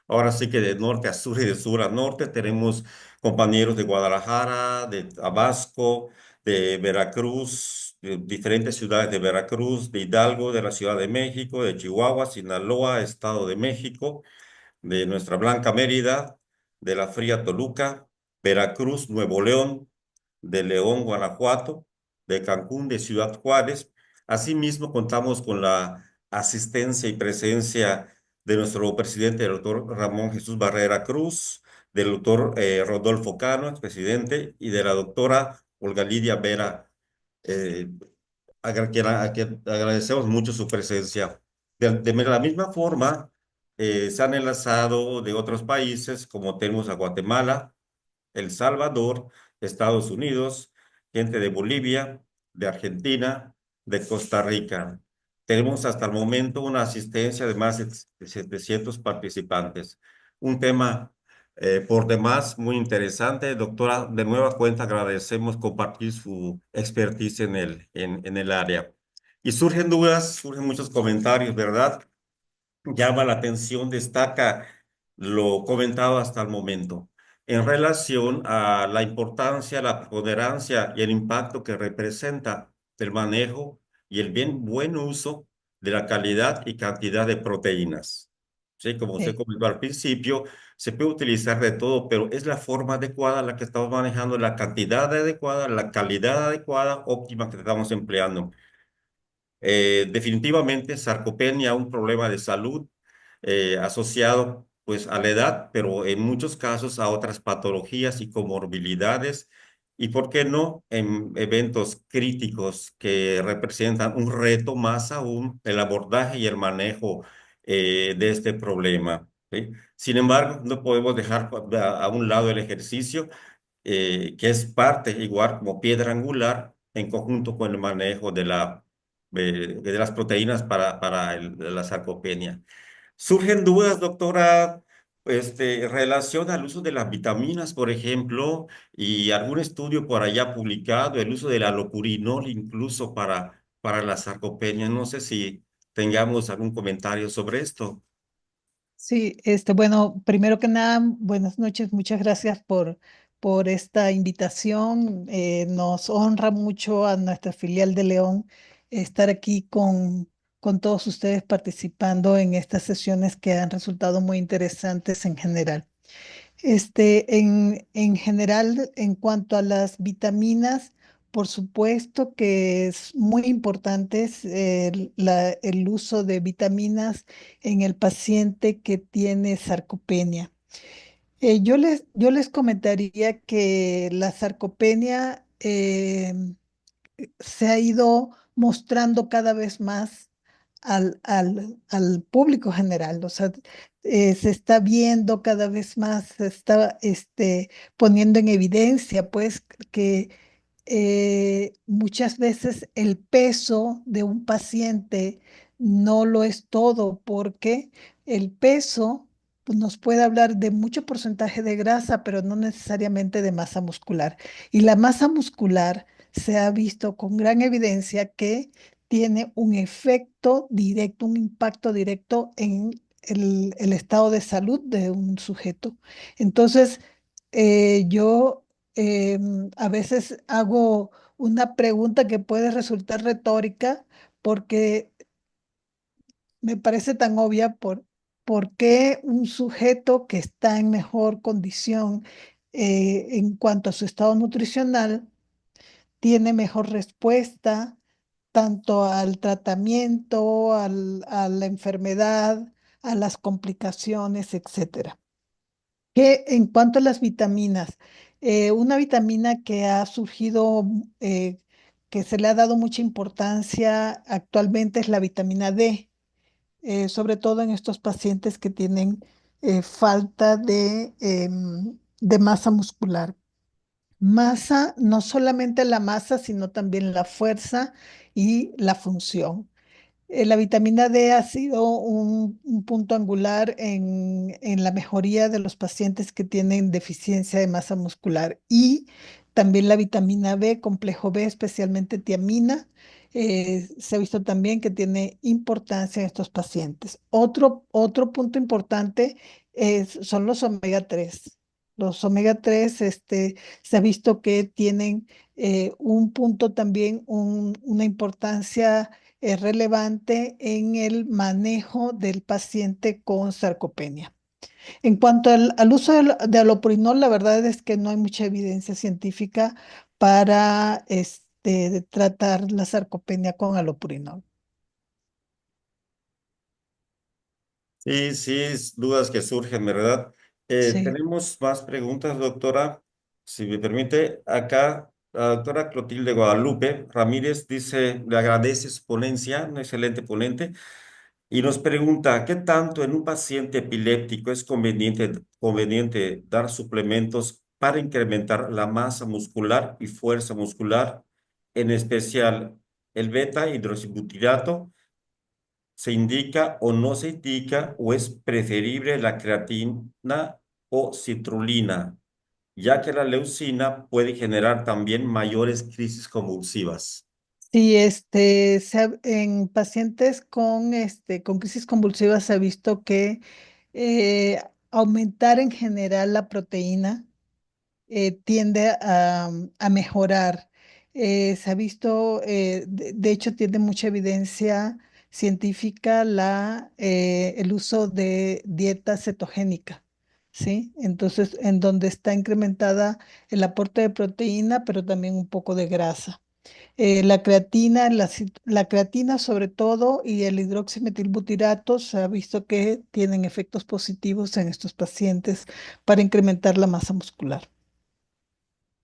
Speaker 1: Ahora sí que de norte a sur y de sur a norte tenemos compañeros de Guadalajara, de Tabasco, de Veracruz, de diferentes ciudades de Veracruz, de Hidalgo, de la Ciudad de México, de Chihuahua, Sinaloa, Estado de México, de nuestra Blanca Mérida, de la Fría Toluca, Veracruz, Nuevo León, de León, Guanajuato, de Cancún, de Ciudad Juárez. Asimismo, contamos con la asistencia y presencia de nuestro presidente, el doctor Ramón Jesús Barrera Cruz, del doctor Rodolfo Cano, expresidente, y de la doctora Olga Lidia Vera, eh, a quien agradecemos mucho su presencia. De la misma forma, se han enlazado de otros países, como tenemos a Guatemala, El Salvador, Estados Unidos, gente de Bolivia, de Argentina, de Costa Rica. Tenemos hasta el momento una asistencia de más de 700 participantes. Un tema por demás muy interesante. Doctora, de nueva cuenta agradecemos compartir su expertise en el área. Y surgen dudas, surgen muchos comentarios, ¿verdad? Llama la atención, destaca lo comentado hasta el momento en relación a la importancia, la preponderancia y el impacto que representa el manejo y el bien buen uso de la calidad y cantidad de proteínas. Sí, como usted
Speaker 4: Sí.
Speaker 1: comentó al principio, se puede utilizar de todo, pero es la forma adecuada la que estamos manejando, la cantidad adecuada, la calidad adecuada, óptima que estamos empleando. Definitivamente, sarcopenia, un problema de salud asociado pues a la edad, pero en muchos casos a otras patologías y comorbilidades, y por qué no en eventos críticos que representan un reto más aún el abordaje y el manejo de este problema. ¿Sí? Sin embargo, no podemos dejar a un lado el ejercicio, que es parte igual como piedra angular en conjunto con el manejo de las proteínas para la sarcopenia. Surgen dudas, doctora, en relación al uso de las vitaminas, por ejemplo, y algún estudio por allá publicado, el uso del alopurinol incluso para la sarcopenia. No sé si tengamos algún comentario sobre esto.
Speaker 4: Sí, bueno, primero que nada, buenas noches, muchas gracias por esta invitación. Nos honra mucho a nuestra filial de León estar aquí con todos ustedes participando en estas sesiones que han resultado muy interesantes en general. En general, en cuanto a las vitaminas, por supuesto que es muy importante el uso de vitaminas en el paciente que tiene sarcopenia. Yo les comentaría que la sarcopenia se ha ido mostrando cada vez más al público general. O sea, se está viendo cada vez más, se está poniendo en evidencia, pues, que muchas veces el peso de un paciente no lo es todo, porque el peso pues, nos puede hablar de mucho porcentaje de grasa, pero no necesariamente de masa muscular. Y la masa muscular se ha visto con gran evidencia que tiene un efecto directo, un impacto directo en el estado de salud de un sujeto. Entonces, yo a veces hago una pregunta que puede resultar retórica porque me parece tan obvia por qué un sujeto que está en mejor condición en cuanto a su estado nutricional tiene mejor respuesta tanto al tratamiento, a la enfermedad, a las complicaciones, etcétera. Que en cuanto a las vitaminas, una vitamina que ha surgido, que se le ha dado mucha importancia actualmente es la vitamina D, sobre todo en estos pacientes que tienen falta de masa muscular. Masa, no solamente la masa, sino también la fuerza y la función. La vitamina D ha sido un punto angular en la mejoría de los pacientes que tienen deficiencia de masa muscular y también la vitamina B, complejo B, especialmente tiamina, se ha visto también que tiene importancia en estos pacientes. Otro punto importante son los omega 3. Los omega 3 se ha visto que tienen un punto también, una importancia es relevante en el manejo del paciente con sarcopenia. En cuanto al uso de allopurinol, la verdad es que no hay mucha evidencia científica para tratar la sarcopenia con allopurinol.
Speaker 1: Sí, sí, dudas que surgen, ¿verdad?
Speaker 4: Sí.
Speaker 1: Tenemos más preguntas, doctora. Si me permite, acá la doctora Clotilde Guadalupe Ramírez dice, le agradece su ponencia, una excelente ponente, y nos pregunta, ¿qué tanto en un paciente epiléptico es conveniente dar suplementos para incrementar la masa muscular y fuerza muscular, en especial el beta hidroxibutirato? ¿Se indica o no se indica o es preferible la creatina o citrulina, ya que la leucina puede generar también mayores crisis convulsivas?
Speaker 4: Sí, en pacientes con crisis convulsivas se ha visto que aumentar en general la proteína tiende a mejorar. Se ha visto, de hecho, tiene mucha evidencia científica el uso de dieta cetogénica, ¿sí? Entonces, en donde está incrementada el aporte de proteína, pero también un poco de grasa. La creatina, la creatina sobre todo y el hidroximetilbutirato se ha visto que tienen efectos positivos en estos pacientes para incrementar la masa muscular.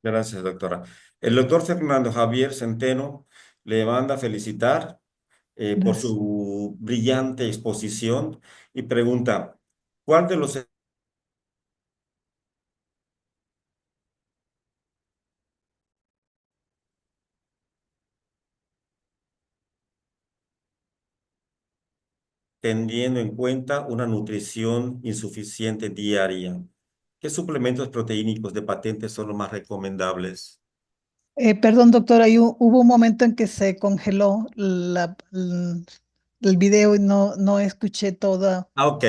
Speaker 1: Gracias, doctora. El doctor Fernando Javier Centeno le manda a felicitar por
Speaker 4: Gracias.
Speaker 1: su brillante exposición y pregunta, ¿cuál de los teniendo en cuenta una nutrición insuficiente diaria? ¿Qué suplementos proteínicos de patente son los más recomendables?
Speaker 4: Perdón, doctor, hubo un momento en que se congeló el video y no escuché toda.
Speaker 1: Ah, ok.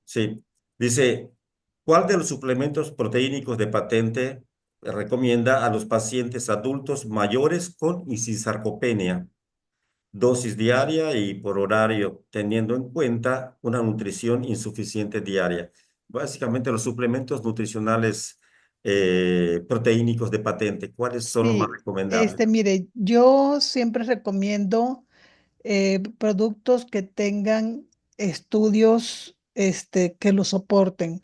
Speaker 1: Sí, dice, ¿cuál de los suplementos proteínicos de patente recomienda a los pacientes adultos mayores con y sin sarcopenia? Dosis diaria y por horario, teniendo en cuenta una nutrición insuficiente diaria. Básicamente los suplementos nutricionales proteínicos de patente, ¿cuáles son los más
Speaker 4: Sí,
Speaker 1: recomendables?
Speaker 4: mire, yo siempre recomiendo productos que tengan estudios que lo soporten,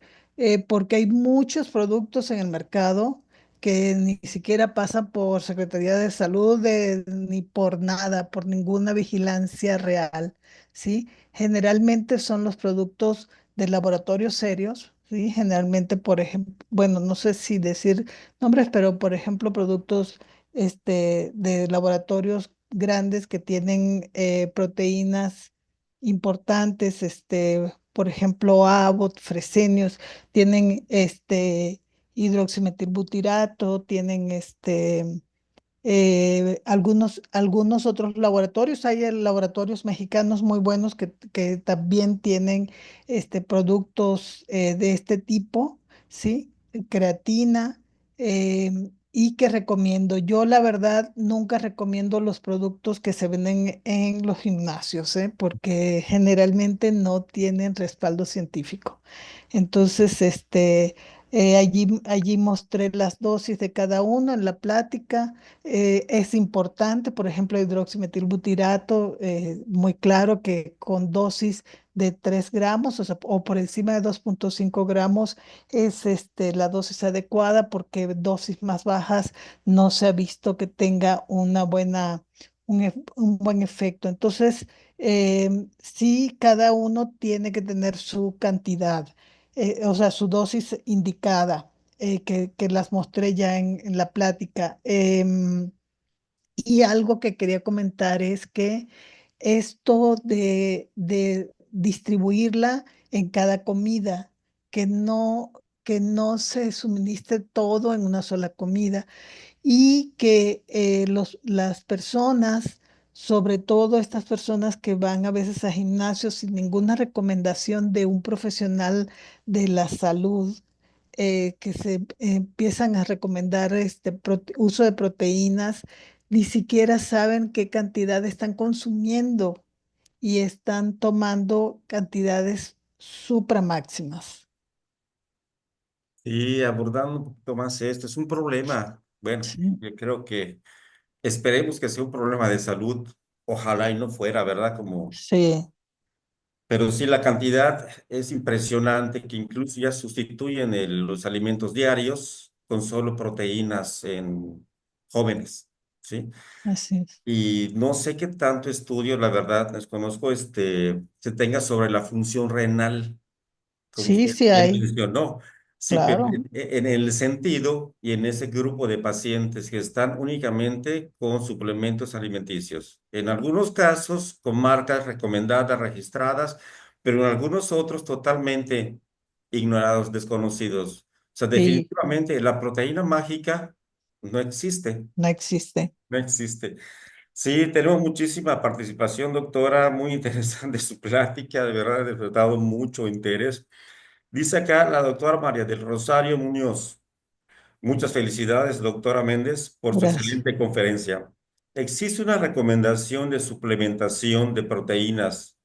Speaker 4: porque hay muchos productos en el mercado que ni siquiera pasan por Secretaría de Salud ni por nada, por ninguna vigilancia real, ¿sí? Generalmente son los productos de laboratorios serios, ¿sí? Generalmente, por ejemplo, bueno, no sé si decir nombres, pero por ejemplo, productos de laboratorios grandes que tienen proteínas importantes, por ejemplo, Abbott, Fresenius, tienen hidroximetilbutirato, tienen algunos otros laboratorios. Hay laboratorios mexicanos muy buenos que también tienen productos de este tipo, ¿sí? Creatina, y que recomiendo. Yo, la verdad, nunca recomiendo los productos que se venden en los gimnasios, ¿eh? Porque generalmente no tienen respaldo científico. Entonces, allí mostré las dosis de cada uno en la plática. Es importante, por ejemplo, hidroximetilbutirato, muy claro que con dosis de 3 gramos, o sea, o por encima de 2,5 gramos es la dosis adecuada, porque dosis más bajas no se ha visto que tenga un buen efecto. Entonces, sí, cada uno tiene que tener su cantidad, o sea, su dosis indicada, que las mostré ya en la plática. Y algo que quería comentar es que esto de distribuirla en cada comida, que no se suministre todo en una sola comida, y que las personas, sobre todo estas personas que van a veces a gimnasios sin ninguna recomendación de un profesional de la salud, que se empiezan a recomendar uso de proteínas, ni siquiera saben qué cantidad están consumiendo y están tomando cantidades supramáximas.
Speaker 1: Y abordando un poquito más esto, es un problema. Bueno,
Speaker 4: Sí,
Speaker 1: yo creo que esperemos que sea un problema de salud. Ojalá y no fuera, ¿verdad? Como,
Speaker 4: sí,
Speaker 1: pero sí, la cantidad es impresionante, que incluso ya sustituyen los alimentos diarios con solo proteínas en jóvenes, ¿sí?
Speaker 4: así es.
Speaker 1: Y no sé qué tanto estudio, la verdad, desconozco, se tenga sobre la función renal, como
Speaker 4: Sí,
Speaker 1: usted
Speaker 4: sí
Speaker 1: bien
Speaker 4: hay,
Speaker 1: mencionó. Sí, pero
Speaker 4: claro.
Speaker 1: en el sentido y en ese grupo de pacientes que están únicamente con suplementos alimenticios. En algunos casos con marcas recomendadas, registradas, pero en algunos otros totalmente ignorados, desconocidos. O sea,
Speaker 4: Sí,
Speaker 1: definitivamente la proteína mágica no existe,
Speaker 4: no existe.
Speaker 1: no existe. Sí, tenemos muchísima participación, doctora, muy interesante su plática, de verdad he despertado mucho interés. Dice acá la doctora María del Rosario Muñoz. Muchas felicidades, doctora Méndez, por su
Speaker 4: Gracias.
Speaker 1: excelente conferencia. ¿Existe una recomendación de suplementación de proteínas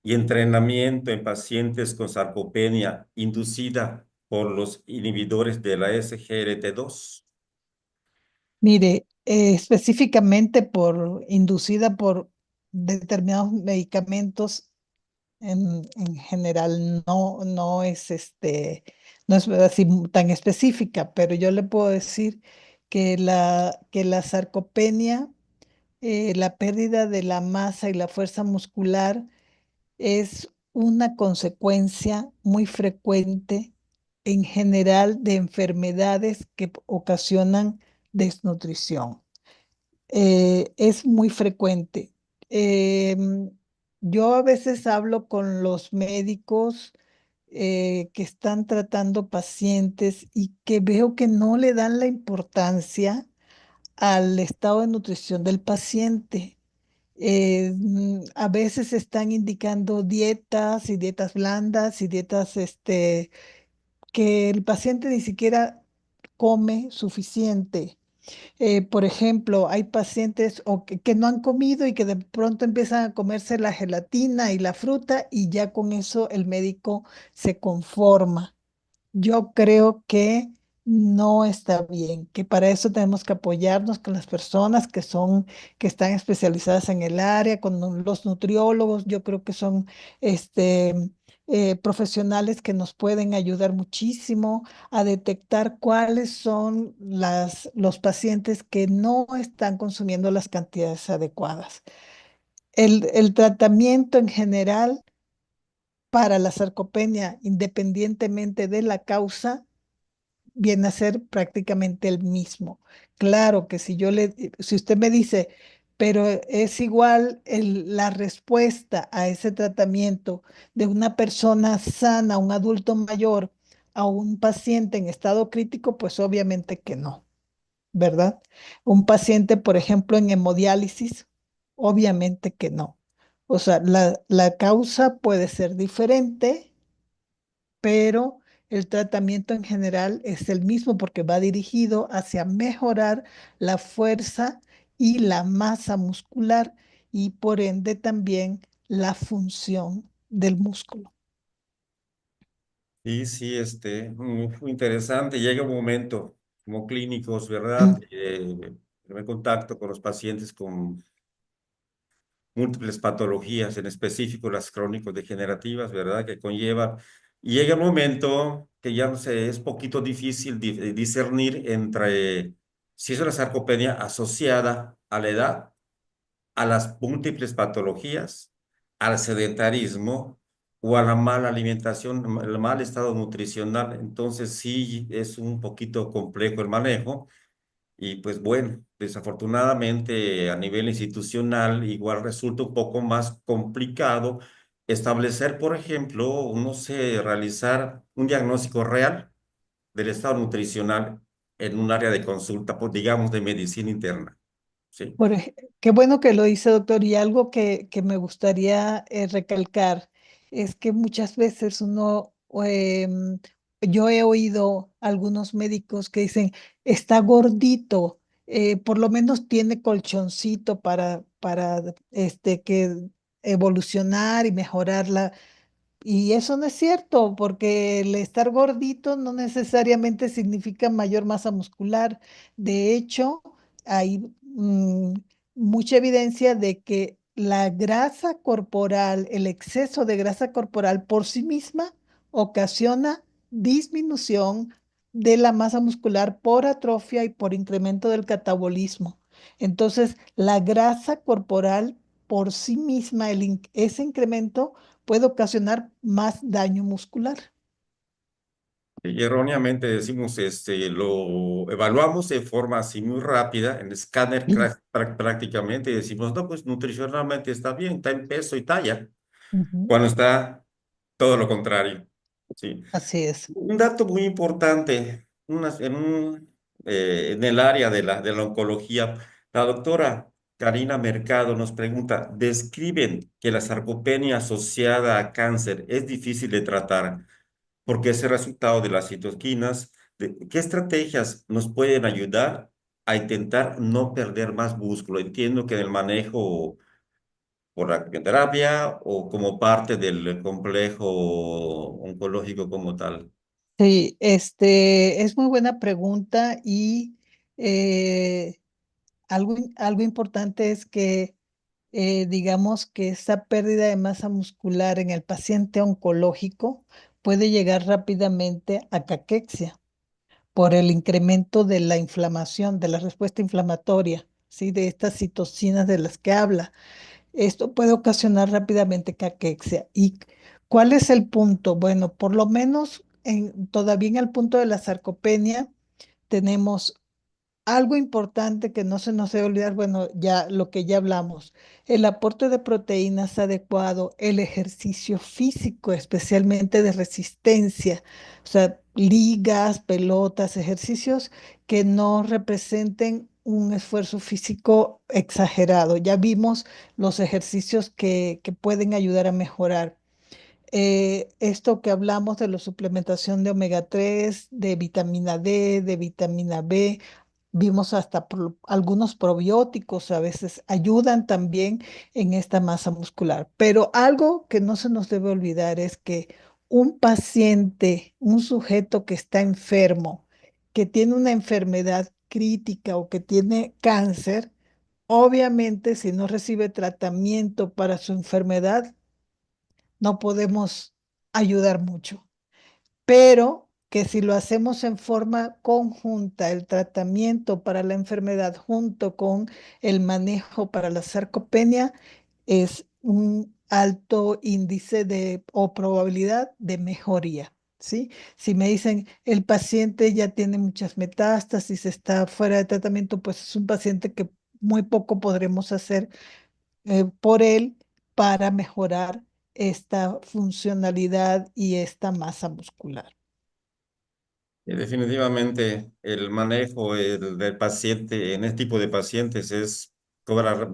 Speaker 1: y entrenamiento en pacientes con sarcopenia inducida por los inhibidores de la SGLT2?
Speaker 4: Mire, específicamente inducida por determinados medicamentos, en general no es así tan específica, pero yo le puedo decir que la sarcopenia, la pérdida de la masa y la fuerza muscular, es una consecuencia muy frecuente en general de enfermedades que ocasionan desnutrición. Es muy frecuente. Em, yo a veces hablo con los médicos que están tratando pacientes y que veo que no le dan la importancia al estado de nutrición del paciente. a veces están indicando dietas y dietas blandas y dietas que el paciente ni siquiera come suficiente. Por ejemplo, hay pacientes que no han comido y que de pronto empiezan a comerse la gelatina y la fruta y ya con eso el médico se conforma. Yo creo que no está bien, que para eso tenemos que apoyarnos con las personas que están especializadas en el área, con los nutriólogos. Yo creo que son este, profesionales que nos pueden ayudar muchísimo a detectar cuáles son los pacientes que no están consumiendo las cantidades adecuadas. El tratamiento en general para la sarcopenia, independientemente de la causa, viene a ser prácticamente el mismo. Claro que si usted me dice, pero es igual la respuesta a ese tratamiento de una persona sana, un adulto mayor, a un paciente en estado crítico, pues obviamente que no, ¿verdad? Un paciente, por ejemplo, en hemodiálisis, obviamente que no. O sea, la causa puede ser diferente, pero el tratamiento en general es el mismo porque va dirigido hacia mejorar la fuerza y la masa muscular y por ende también la función del músculo.
Speaker 1: Y sí, muy interesante. Llega un momento como clínicos, ¿verdad? Me contacto con los pacientes con múltiples patologías, en específico las crónico-degenerativas, ¿verdad? Que conllevan. Y llega un momento que ya no sé, es poquito difícil discernir entre si es una sarcopenia asociada a la edad, a las múltiples patologías, al sedentarismo o a la mala alimentación, el mal estado nutricional. Entonces sí es un poquito complejo el manejo. Y pues bueno, desafortunadamente a nivel institucional igual resulta un poco más complicado establecer, por ejemplo, no sé, realizar un diagnóstico real del estado nutricional en un área de consulta, pues digamos, de medicina interna. ¿Sí?
Speaker 4: Qué bueno que lo dice, doctor. Y algo que me gustaría recalcar es que muchas veces yo he oído algunos médicos que dicen, está gordito, por lo menos tiene colchoncito para que evolucionar y mejorar y eso no es cierto, porque el estar gordito no necesariamente significa mayor masa muscular. De hecho, hay mucha evidencia de que la grasa corporal, el exceso de grasa corporal por sí misma ocasiona disminución de la masa muscular por atrofia y por incremento del catabolismo. Entonces, la grasa corporal por sí misma, ese incremento puede ocasionar más daño muscular.
Speaker 1: Y erróneamente decimos, lo evaluamos de forma así muy rápida, en escáner prácticamente, y decimos, no, pues nutricionalmente está bien, está en peso y talla,
Speaker 4: Ujú.
Speaker 1: cuando está todo lo contrario. Sí.
Speaker 4: Así es.
Speaker 1: Un dato muy importante, en el área de la oncología, la doctora Karina Mercado nos pregunta, describen que la sarcopenia asociada a cáncer es difícil de tratar porque es el resultado de las citoquinas. ¿Qué estrategias nos pueden ayudar a intentar no perder más músculo? Entiendo que en el manejo por la quimioterapia o como parte del complejo oncológico como tal.
Speaker 4: Sí, es muy buena pregunta y eh, algo importante es que digamos que esa pérdida de masa muscular en el paciente oncológico puede llegar rápidamente a caquexia por el incremento de la inflamación, de la respuesta inflamatoria, ¿sí? De estas citocinas de las que habla. Esto puede ocasionar rápidamente caquexia. ¿Y cuál es el punto? Bueno, por lo menos todavía en el punto de la sarcopenia tenemos algo importante que no se nos debe olvidar, bueno, ya lo que ya hablamos, el aporte de proteínas adecuado, el ejercicio físico, especialmente de resistencia, o sea, ligas, pelotas, ejercicios que no representen un esfuerzo físico exagerado. Ya vimos los ejercicios que pueden ayudar a mejorar. Esto que hablamos de la suplementación de omega 3, de vitamina D, de vitamina B, vimos hasta algunos probióticos a veces ayudan también en esta masa muscular. Pero algo que no se nos debe olvidar es que un paciente, un sujeto que está enfermo, que tiene una enfermedad crítica o que tiene cáncer, obviamente si no recibe tratamiento para su enfermedad, no podemos ayudar mucho, pero que si lo hacemos en forma conjunta, el tratamiento para la enfermedad junto con el manejo para la sarcopenia, es un alto índice de o probabilidad de mejoría. ¿Sí? Si me dicen el paciente ya tiene muchas metástasis, está fuera de tratamiento, pues es un paciente que muy poco podremos hacer por él para mejorar esta funcionalidad y esta masa muscular.
Speaker 1: Y definitivamente el manejo del paciente en este tipo de pacientes cobra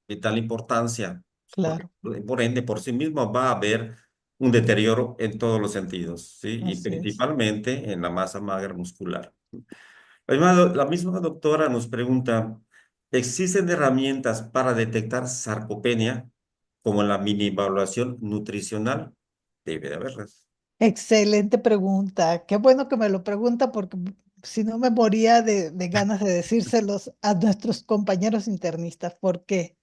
Speaker 1: vital importancia, porque
Speaker 4: Claro,
Speaker 1: por ende, por sí mismo va a haber un deterioro en todos los sentidos, ¿sí? Y
Speaker 4: así es.
Speaker 1: principalmente en la masa magra muscular. La misma doctora nos pregunta, ¿existen herramientas para detectar sarcopenia como la mini evaluación nutricional? Debe de haberlas.
Speaker 4: Excelente pregunta. Qué bueno que me lo pregunta porque si no me moría de ganas de decírselos a nuestros compañeros internistas. Porque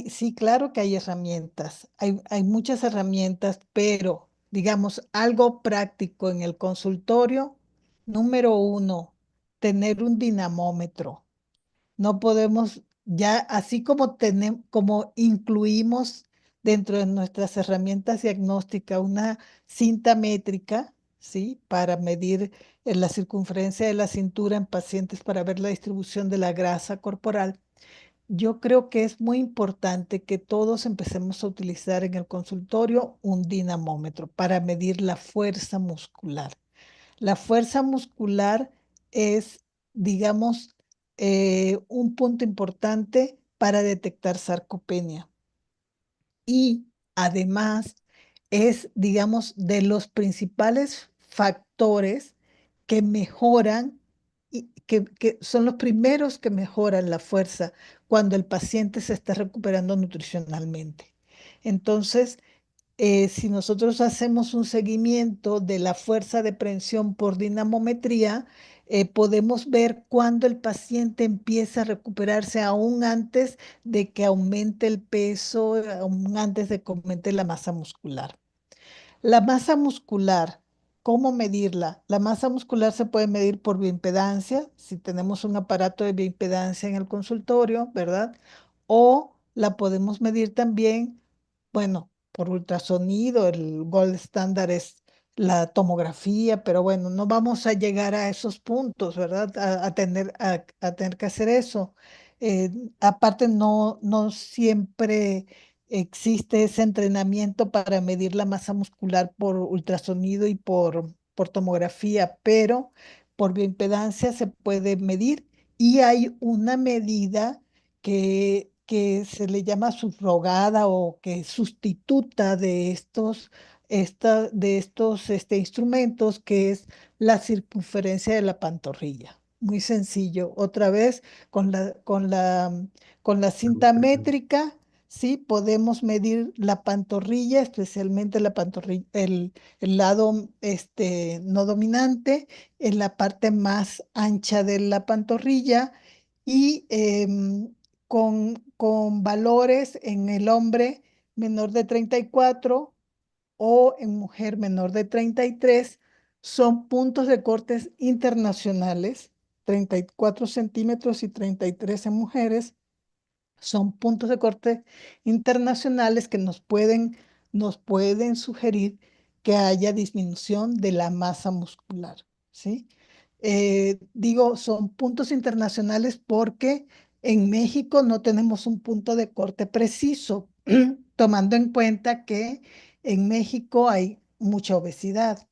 Speaker 4: sí, claro que hay herramientas, hay muchas herramientas, pero digamos, algo práctico en el consultorio, número uno, tener un dinamómetro. No podemos, ya así como tenemos, como incluimos dentro de nuestras herramientas diagnósticas una cinta métrica, ¿sí? Para medir la circunferencia de la cintura en pacientes para ver la distribución de la grasa corporal. Yo creo que es muy importante que todos empecemos a utilizar en el consultorio un dinamómetro para medir la fuerza muscular. La fuerza muscular es, digamos, un punto importante para detectar sarcopenia y además es, digamos, de los principales factores que mejoran y que son los primeros que mejoran la fuerza cuando el paciente se está recuperando nutricionalmente. Entonces, si nosotros hacemos un seguimiento de la fuerza de presión por dinamometría, podemos ver cuándo el paciente empieza a recuperarse aún antes de que aumente el peso, aún antes de que aumente la masa muscular. La masa muscular, ¿cómo medirla? La masa muscular se puede medir por bioimpedancia, si tenemos un aparato de bioimpedancia en el consultorio, ¿verdad? O la podemos medir también, bueno, por ultrasonido, el gold estándar es la tomografía, pero bueno, no vamos a llegar a esos puntos, ¿verdad? A tener que hacer eso. Eh, Aparte, no siempre existe ese entrenamiento para medir la masa muscular por ultrasonido y por tomografía, pero por bioimpedancia se puede medir y hay una medida que se le llama subrogada o que es sustituta de estos instrumentos, que es la circunferencia de la pantorrilla. Muy sencillo. Otra vez, con la cinta métrica. Sí, podemos medir la pantorrilla, especialmente la pantorrilla, el lado no dominante, en la parte más ancha de la pantorrilla y con valores en el hombre menor de 34 o en mujer menor de 33, son puntos de cortes internacionales, 34 centímetros y 33 en mujeres son puntos de corte internacionales que nos pueden sugerir que haya disminución de la masa muscular, ¿sí? Digo, son puntos internacionales porque en México no tenemos un punto de corte preciso, tomando en cuenta que en México hay mucha obesidad.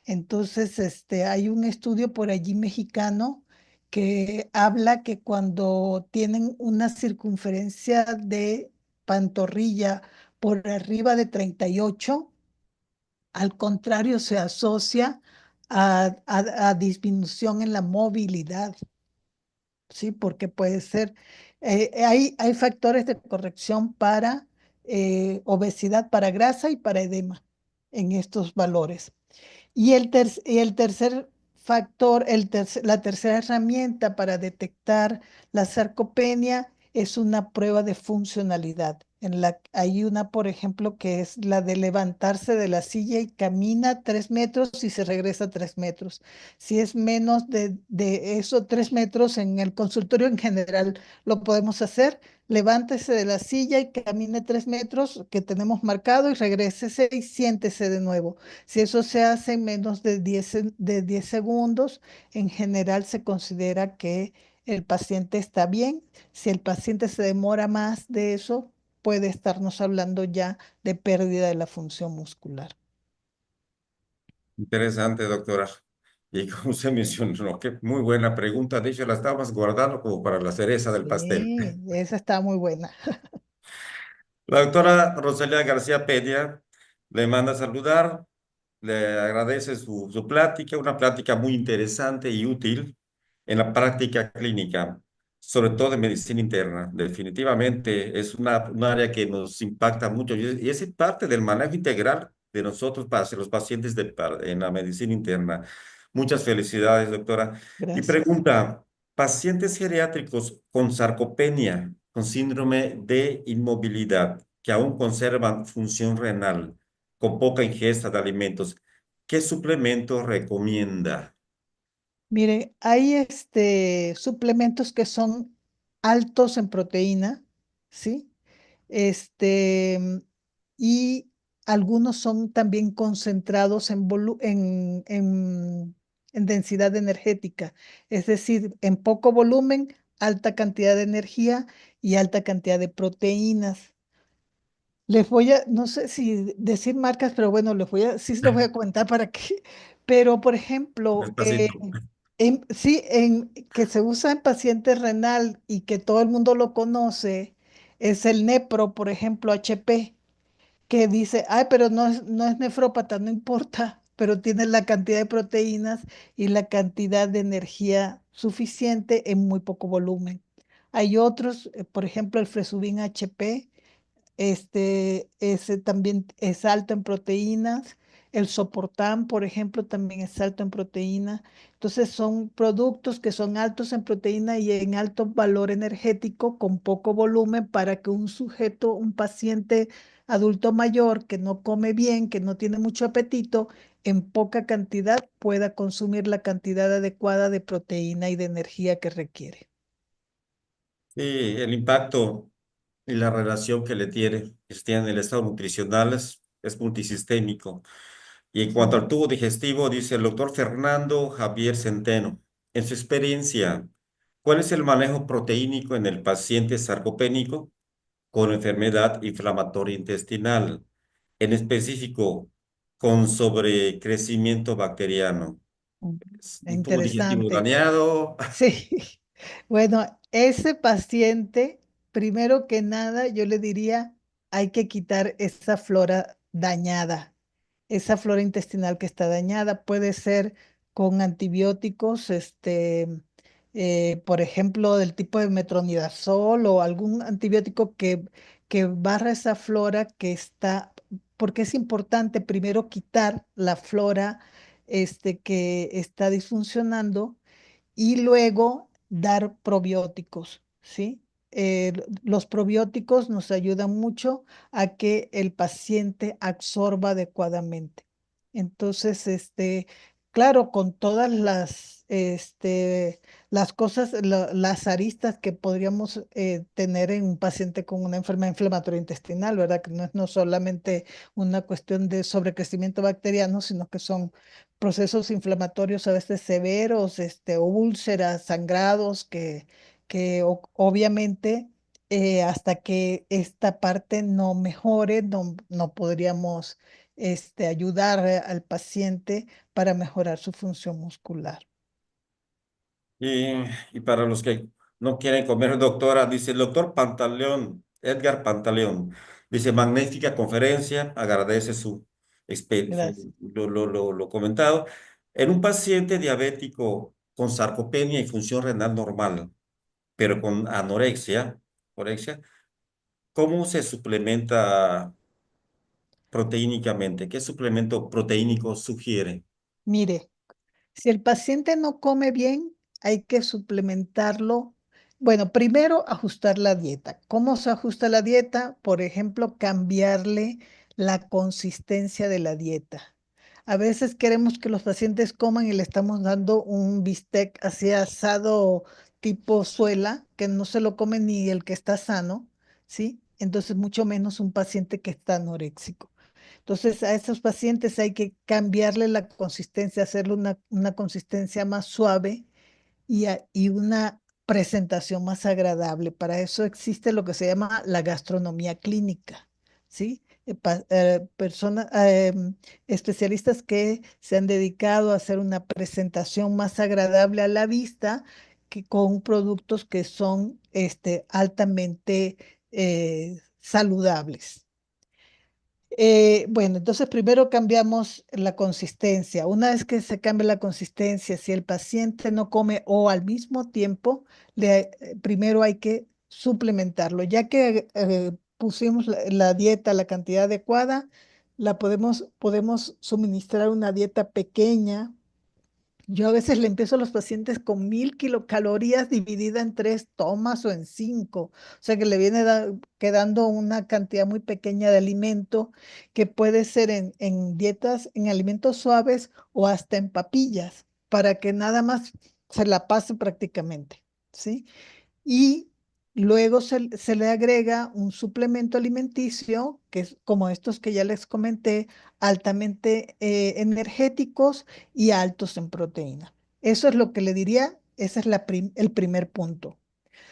Speaker 4: Entonces, hay un estudio por allí mexicano que habla que cuando tienen una circunferencia de pantorrilla por arriba de 38, al contrario, se asocia a disminución en la movilidad. Sí, porque puede ser, hay factores de corrección para obesidad, para grasa y para edema en estos valores. Y el tercer factor, la tercera herramienta para detectar la sarcopenia es una prueba de funcionalidad. Hay una, por ejemplo, que es la de levantarse de la silla y camina 3 metros y se regresa 3 metros. Si es menos de eso, 3 metros en el consultorio en general, lo podemos hacer. Levántese de la silla y camine 3 metros que tenemos marcado y regrésese y siéntese de nuevo. Si eso se hace en menos de 10 segundos, en general se considera que el paciente está bien. Si el paciente se demora más de eso, puede estarnos hablando ya de pérdida de la función muscular.
Speaker 1: Interesante, doctora. Y como usted mencionó, qué muy buena pregunta. De hecho, la estábamos guardando como para la cereza del pastel.
Speaker 4: Sí, esa está muy buena.
Speaker 1: La doctora Rosalía García Peña le manda a saludar, le agradece su plática, una plática muy interesante y útil en la práctica clínica, sobre todo de medicina interna. Definitivamente es un área que nos impacta mucho y es parte del manejo integral de nosotros para los pacientes en la medicina interna. Muchas felicidades, doctora. Y
Speaker 4: Gracias.
Speaker 1: pregunta, pacientes geriátricos con sarcopenia, con síndrome de inmovilidad, que aún conservan función renal, con poca ingesta de alimentos, ¿qué suplemento recomienda?
Speaker 4: Mire, hay suplementos que son altos en proteína, ¿sí? Este, y algunos son también concentrados en densidad energética, es decir, en poco volumen, alta cantidad de energía y alta cantidad de proteínas. No sé si decir marcas, pero bueno, sí les voy a comentar para qué. Pero, por ejemplo,
Speaker 1: Despacito.
Speaker 4: sí, que se usa en pacientes renal y que todo el mundo lo conoce, es el Nepro, por ejemplo, HP, que dice, ay, pero no es nefrópata, no importa, pero tiene la cantidad de proteínas y la cantidad de energía suficiente en muy poco volumen. Hay otros, por ejemplo, el Fresubin HP, ese también es alto en proteínas. El Soportan, por ejemplo, también es alto en proteína. Entonces son productos que son altos en proteína y en alto valor energético con poco volumen para que un sujeto, un paciente adulto mayor que no come bien, que no tiene mucho apetito, en poca cantidad pueda consumir la cantidad adecuada de proteína y de energía que requiere.
Speaker 1: Sí, el impacto y la relación que tiene en el estado nutricional es multisistémico. Y en cuanto al
Speaker 4: Sí.
Speaker 1: tubo digestivo, dice el doctor Fernando Javier Centeno, en su experiencia, ¿cuál es el manejo proteínico en el paciente sarcopénico con enfermedad inflamatoria intestinal, en específico con sobrecrecimiento bacteriano?
Speaker 4: Mm,
Speaker 1: ¿Es un tubo digestivo
Speaker 4: Interesante.
Speaker 1: dañado?
Speaker 4: Sí, bueno, ese paciente, primero que nada, yo le diría, hay que quitar esa flora dañada, esa flora intestinal que está dañada. Puede ser con antibióticos, por ejemplo, del tipo de metronidazol o algún antibiótico que barra esa flora que está, porque es importante primero quitar la flora, que está disfuncionando y luego dar probióticos, ¿sí? Los probióticos nos ayudan mucho a que el paciente absorba adecuadamente. Entonces, claro, con todas las cosas, las aristas que podríamos tener en un paciente con una enfermedad inflamatoria intestinal, ¿verdad? Que no es no solamente una cuestión de sobrecrecimiento bacteriano, sino que son procesos inflamatorios a veces severos, úlceras, sangrados, que obviamente hasta que esta parte no mejore, no podríamos ayudar al paciente para mejorar su función muscular.
Speaker 1: Y, y para los que no quieren comer, doctora, dice el doctor Pantaleón, Edgar Pantaleón, dice, magnífica conferencia, agradece
Speaker 4: Gracias.
Speaker 1: lo comentado. En un paciente diabético con sarcopenia y función renal normal, pero con anorexia, ¿cómo se suplementa proteínicamente? ¿Qué suplemento proteínico sugiere?
Speaker 4: Mire, si el paciente no come bien, hay que suplementarlo. Bueno, primero ajustar la dieta. ¿Cómo se ajusta la dieta? Por ejemplo, cambiarle la consistencia de la dieta. A veces queremos que los pacientes coman y le estamos dando un bistec así asado tipo suela, que no se lo come ni el que está sano, ¿sí? Entonces, mucho menos un paciente que está anoréxico. Entonces, a esos pacientes hay que cambiarle la consistencia, hacerle una consistencia más suave y una presentación más agradable. Para eso existe lo que se llama la gastronomía clínica, ¿sí? Personas, especialistas que se han dedicado a hacer una presentación más agradable a la vista que con productos que son altamente saludables. Bueno, entonces primero cambiamos la consistencia. Una vez que se cambia la consistencia, si el paciente no come o al mismo tiempo, primero hay que suplementarlo. Ya que pusimos la dieta, la cantidad adecuada, podemos suministrar una dieta pequeña. Yo a veces le empiezo a los pacientes con 1000 kilocalorías dividida en 3 tomas o en 5. O sea que le viene quedando una cantidad muy pequeña de alimento que puede ser en dietas, en alimentos suaves o hasta en papillas, para que nada más se la pase prácticamente, ¿sí? Y luego se le agrega un suplemento alimenticio, que es como estos que ya les comenté, altamente energéticos y altos en proteína. Eso es lo que le diría, ese es el primer punto.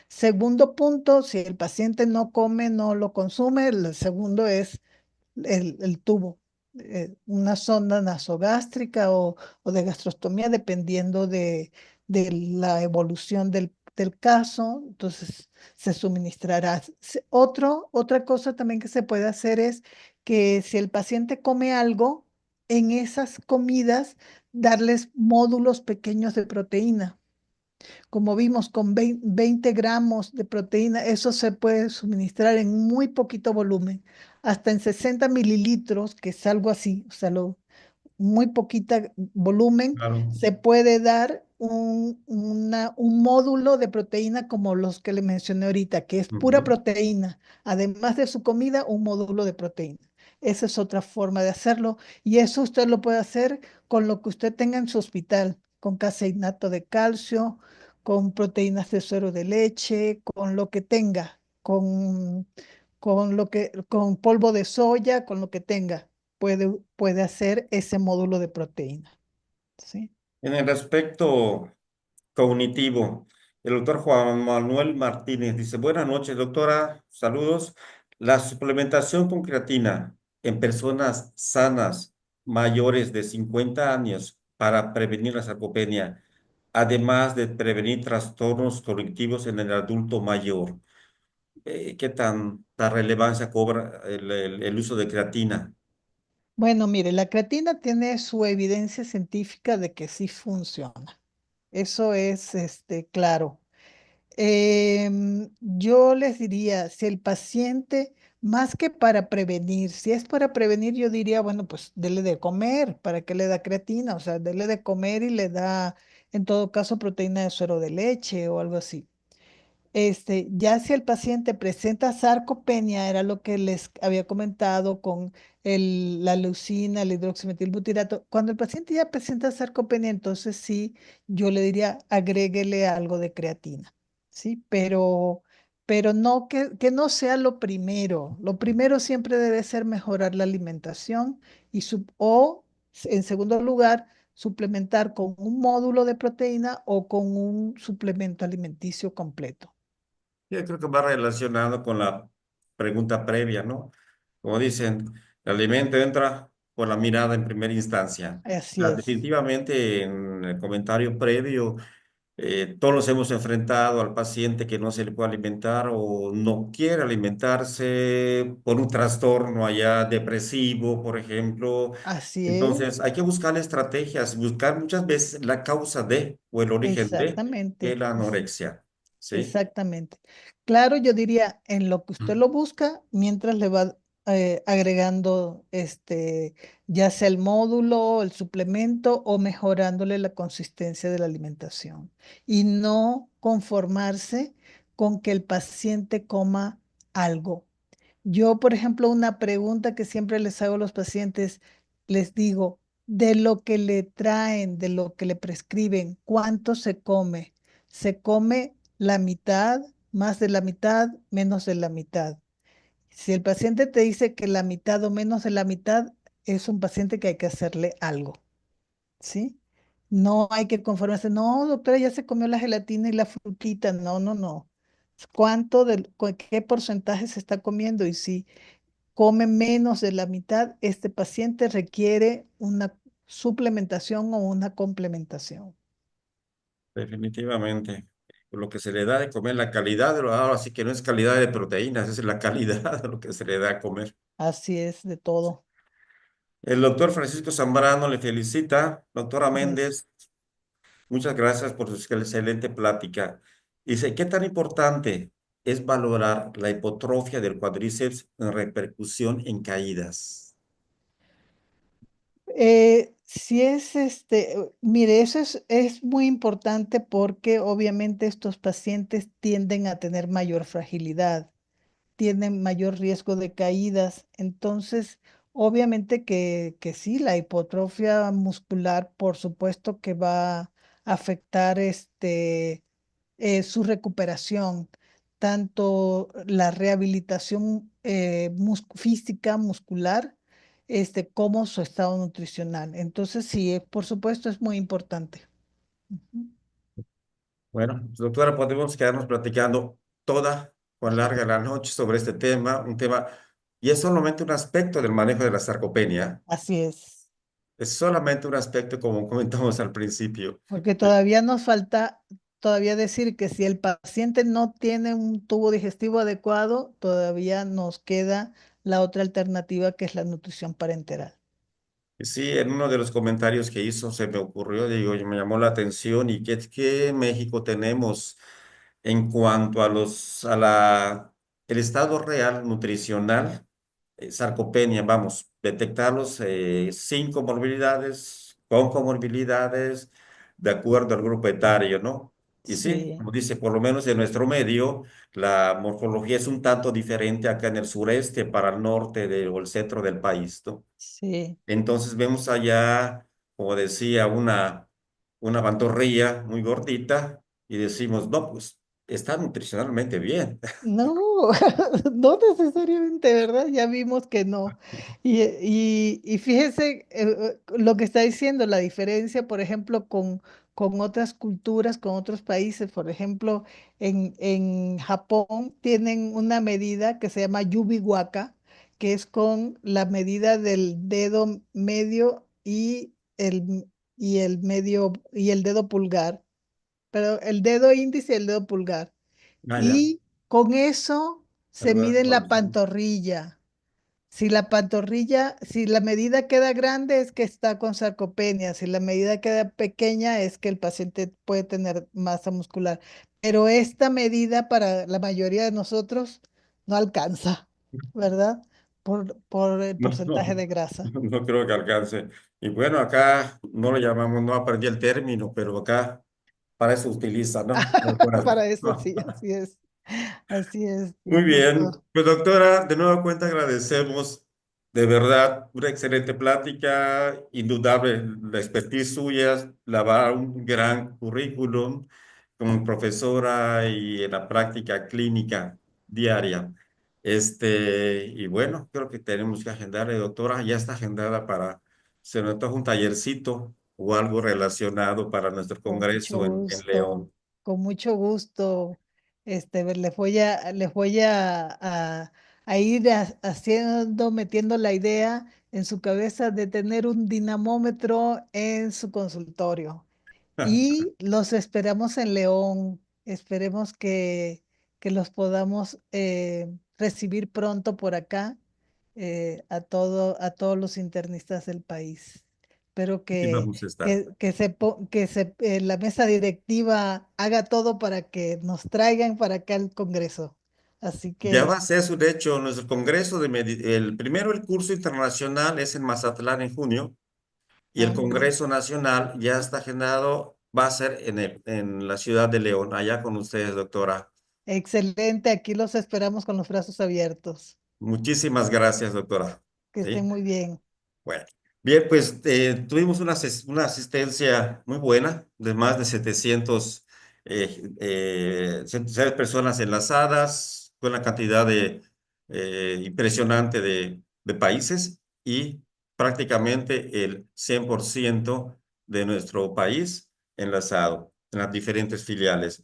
Speaker 4: Segundo punto, si el paciente no come, no lo consume, el segundo es el tubo, una sonda nasogástrica o de gastrostomía, dependiendo de la evolución del caso. Entonces, se suministrará. Otra cosa también que se puede hacer es que si el paciente come algo, en esas comidas, darles módulos pequeños de proteína. Como vimos, con 20 gramos de proteína, eso se puede suministrar en muy poquito volumen, hasta en 60 mililitros, que es algo así, o sea, muy poquita volumen,
Speaker 1: Claro.
Speaker 4: se puede dar un módulo de proteína como los que le mencioné ahorita, que es pura
Speaker 1: Ujú.
Speaker 4: proteína, además de su comida, un módulo de proteína. Esa es otra forma de hacerlo y eso usted lo puede hacer con lo que usted tenga en su hospital, con caseinato de calcio, con proteínas de suero de leche, con lo que tenga, con polvo de soya, con lo que tenga puede hacer ese módulo de proteína, ¿sí?
Speaker 1: En el aspecto cognitivo, el doctor Juan Manuel Martínez dice, buenas noches, doctora, saludos. La suplementación con creatina en personas sanas mayores de 50 años para prevenir la sarcopenia, además de prevenir trastornos cognitivos en el adulto mayor. ¿Qué tanta relevancia cobra el uso de creatina?
Speaker 4: Bueno, mire, la creatina tiene su evidencia científica de que sí funciona. Eso es claro. Yo les diría, si el paciente, más que para prevenir, si es para prevenir, yo diría, bueno, pues dele de comer, ¿para qué le da creatina? O sea, dele de comer y le da, en todo caso, proteína de suero de leche o algo así. Ya si el paciente presenta sarcopenia, era lo que les había comentado con la leucina, el hidroximetilbutirato. Cuando el paciente ya presenta sarcopenia, entonces sí, yo le diría agréguele algo de creatina, ¿sí? Pero no que no sea lo primero. Lo primero siempre debe ser mejorar la alimentación en segundo lugar, suplementar con un módulo de proteína o con un suplemento alimenticio completo.
Speaker 1: Yo creo que va relacionado con la pregunta previa, ¿no? Como dicen, el alimento entra. con la mirada en primera instancia.
Speaker 4: Así es,
Speaker 1: Definitivamente, en el comentario previo, todos nos hemos enfrentado al paciente que no se le puede alimentar o no quiere alimentarse por un trastorno allá depresivo, por ejemplo.
Speaker 4: así
Speaker 1: Entonces,
Speaker 4: es,
Speaker 1: hay que buscar estrategias, buscar muchas veces la causa de o el origen de
Speaker 4: exactamente.
Speaker 1: la anorexia. ¿Sí?
Speaker 4: Exactamente. Claro, yo diría en lo que usted lo busca, mientras le va agregando ya sea el módulo, el suplemento o mejorándole la consistencia de la alimentación. Y no conformarse con que el paciente coma algo. Yo, por ejemplo, una pregunta que siempre les hago a los pacientes, les digo, de lo que le traen, de lo que le prescriben, ¿cuánto se come? ¿Se come la mitad, más de la mitad, menos de la mitad? Si el paciente te dice que la mitad o menos de la mitad, es un paciente que hay que hacerle algo, ¿sí? No hay que conformarse, no, doctora, ya se comió la gelatina y la frutita, no, no, no. ¿Qué porcentaje se está comiendo? Y si come menos de la mitad, este paciente requiere una suplementación o una complementación.
Speaker 1: Definitivamente. Lo que se le da de comer, la calidad de lo, ahora sí que no es calidad de proteínas, es la calidad de lo que se le da a comer.
Speaker 4: Así es de todo.
Speaker 1: El doctor Francisco Zambrano le felicita. Doctora
Speaker 4: Gracias.
Speaker 1: Méndez, muchas gracias por su excelente plática. Dice, ¿qué tan importante es valorar la hipotrofia del cuádriceps en repercusión en caídas?
Speaker 4: Si es mire, eso es muy importante porque obviamente estos pacientes tienden a tener mayor fragilidad, tienen mayor riesgo de caídas. Entonces, obviamente que sí, la hipotrofia muscular, por supuesto que va a afectar su recuperación, tanto la rehabilitación física, muscular, como su estado nutricional. Entonces, sí, por supuesto, es muy importante. Ujú.
Speaker 1: Bueno, doctora, podemos quedarnos platicando toda con larga la noche sobre este tema, un tema, y es solamente un aspecto del manejo de la sarcopenia.
Speaker 4: Así es,
Speaker 1: Es solamente un aspecto, como comentamos al principio.
Speaker 4: porque todavía nos falta todavía decir que si el paciente no tiene un tubo digestivo adecuado, todavía nos queda la otra alternativa que es la nutrición parenteral.
Speaker 1: Sí, en uno de los comentarios que hizo se me ocurrió, digo, y me llamó la atención, y que es que en México tenemos en cuanto a el estado real nutricional, sarcopenia, vamos, detectarlos sin comorbilidades, con comorbilidades, de acuerdo al grupo etario, ¿no? Y sí,
Speaker 4: Sí,
Speaker 1: como dice, por lo menos en nuestro medio, la morfología es un tanto diferente acá en el sureste para el norte o el centro del país, ¿no?
Speaker 4: sí.
Speaker 1: Entonces vemos allá, como decía, una pantorrilla muy gordita y decimos, no, pues está nutricionalmente bien.
Speaker 4: No, no necesariamente, ¿verdad? Ya vimos que no. Y fíjese lo que está diciendo, la diferencia, por ejemplo, con otras culturas, con otros países. Por ejemplo, en Japón tienen una medida que se llama Yubiwaka, que es con la medida del dedo medio y el medio y el dedo pulgar, pero el dedo índice y el dedo pulgar.
Speaker 1: Ah, ya.
Speaker 4: Y con eso se
Speaker 1: Algo
Speaker 4: mide la
Speaker 1: así.
Speaker 4: pantorrilla. Si la medida queda grande es que está con sarcopenia, si la medida queda pequeña es que el paciente puede tener masa muscular. Pero esta medida para la mayoría de nosotros no alcanza, ¿verdad? Por el
Speaker 1: No,
Speaker 4: porcentaje
Speaker 1: no,
Speaker 4: de grasa.
Speaker 1: no creo que alcance. Y bueno, acá no lo llamamos, no aprendí el término, pero acá para eso utiliza, ¿no? Doctora.
Speaker 4: Para eso sí, así es,
Speaker 1: Muy bien,
Speaker 4: doctor.
Speaker 1: pues doctora, de nueva cuenta agradecemos de verdad una excelente plática, indudable la expertise suya, la va un gran currículum como profesora y en la práctica clínica diaria. Y bueno, creo que tenemos que agendarle, doctora, ya está agendada para, se nos antoja un tallercito o algo relacionado para nuestro
Speaker 4: Con mucho
Speaker 1: congreso en
Speaker 4: gusto,
Speaker 1: León.
Speaker 4: con mucho gusto. Les voy a haciendo, metiendo la idea en su cabeza de tener un dinamómetro en su consultorio. Y los esperamos en León. Esperemos que los podamos recibir pronto por acá, a todos los internistas del país. Espero
Speaker 1: Y vamos a estar.
Speaker 4: la mesa directiva haga todo para que nos traigan para acá al Congreso. Así
Speaker 1: Ya va
Speaker 4: que
Speaker 1: a ser su, de hecho, nuestro Congreso el primero, el curso internacional es en Mazatlán en junio. Y el
Speaker 4: muy bien.
Speaker 1: Congreso Nacional ya está agendado, va a ser en la ciudad de León, allá con ustedes, doctora.
Speaker 4: Excelente, aquí los esperamos con los brazos abiertos.
Speaker 1: Muchísimas gracias, doctora.
Speaker 4: Que estén
Speaker 1: ¿Sí?
Speaker 4: muy bien.
Speaker 1: Bueno, bien, pues tuvimos una asistencia muy buena de más de 106 personas enlazadas, con una cantidad impresionante de países y prácticamente el 100% de nuestro país enlazado en las diferentes filiales.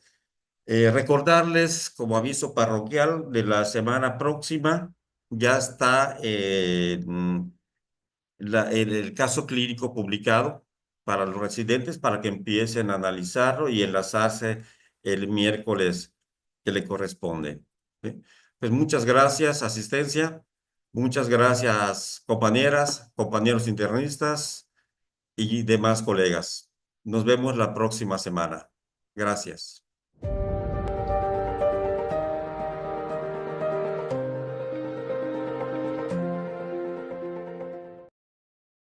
Speaker 1: Recordarles como aviso parroquial de la semana próxima, ya está el caso clínico publicado para los residentes para que empiecen a analizarlo y enlazarse el miércoles que le corresponde. ¿Sí? Pues muchas gracias, asistencia. Muchas gracias, compañeras, compañeros internistas y demás colegas. Nos vemos la próxima semana. Gracias.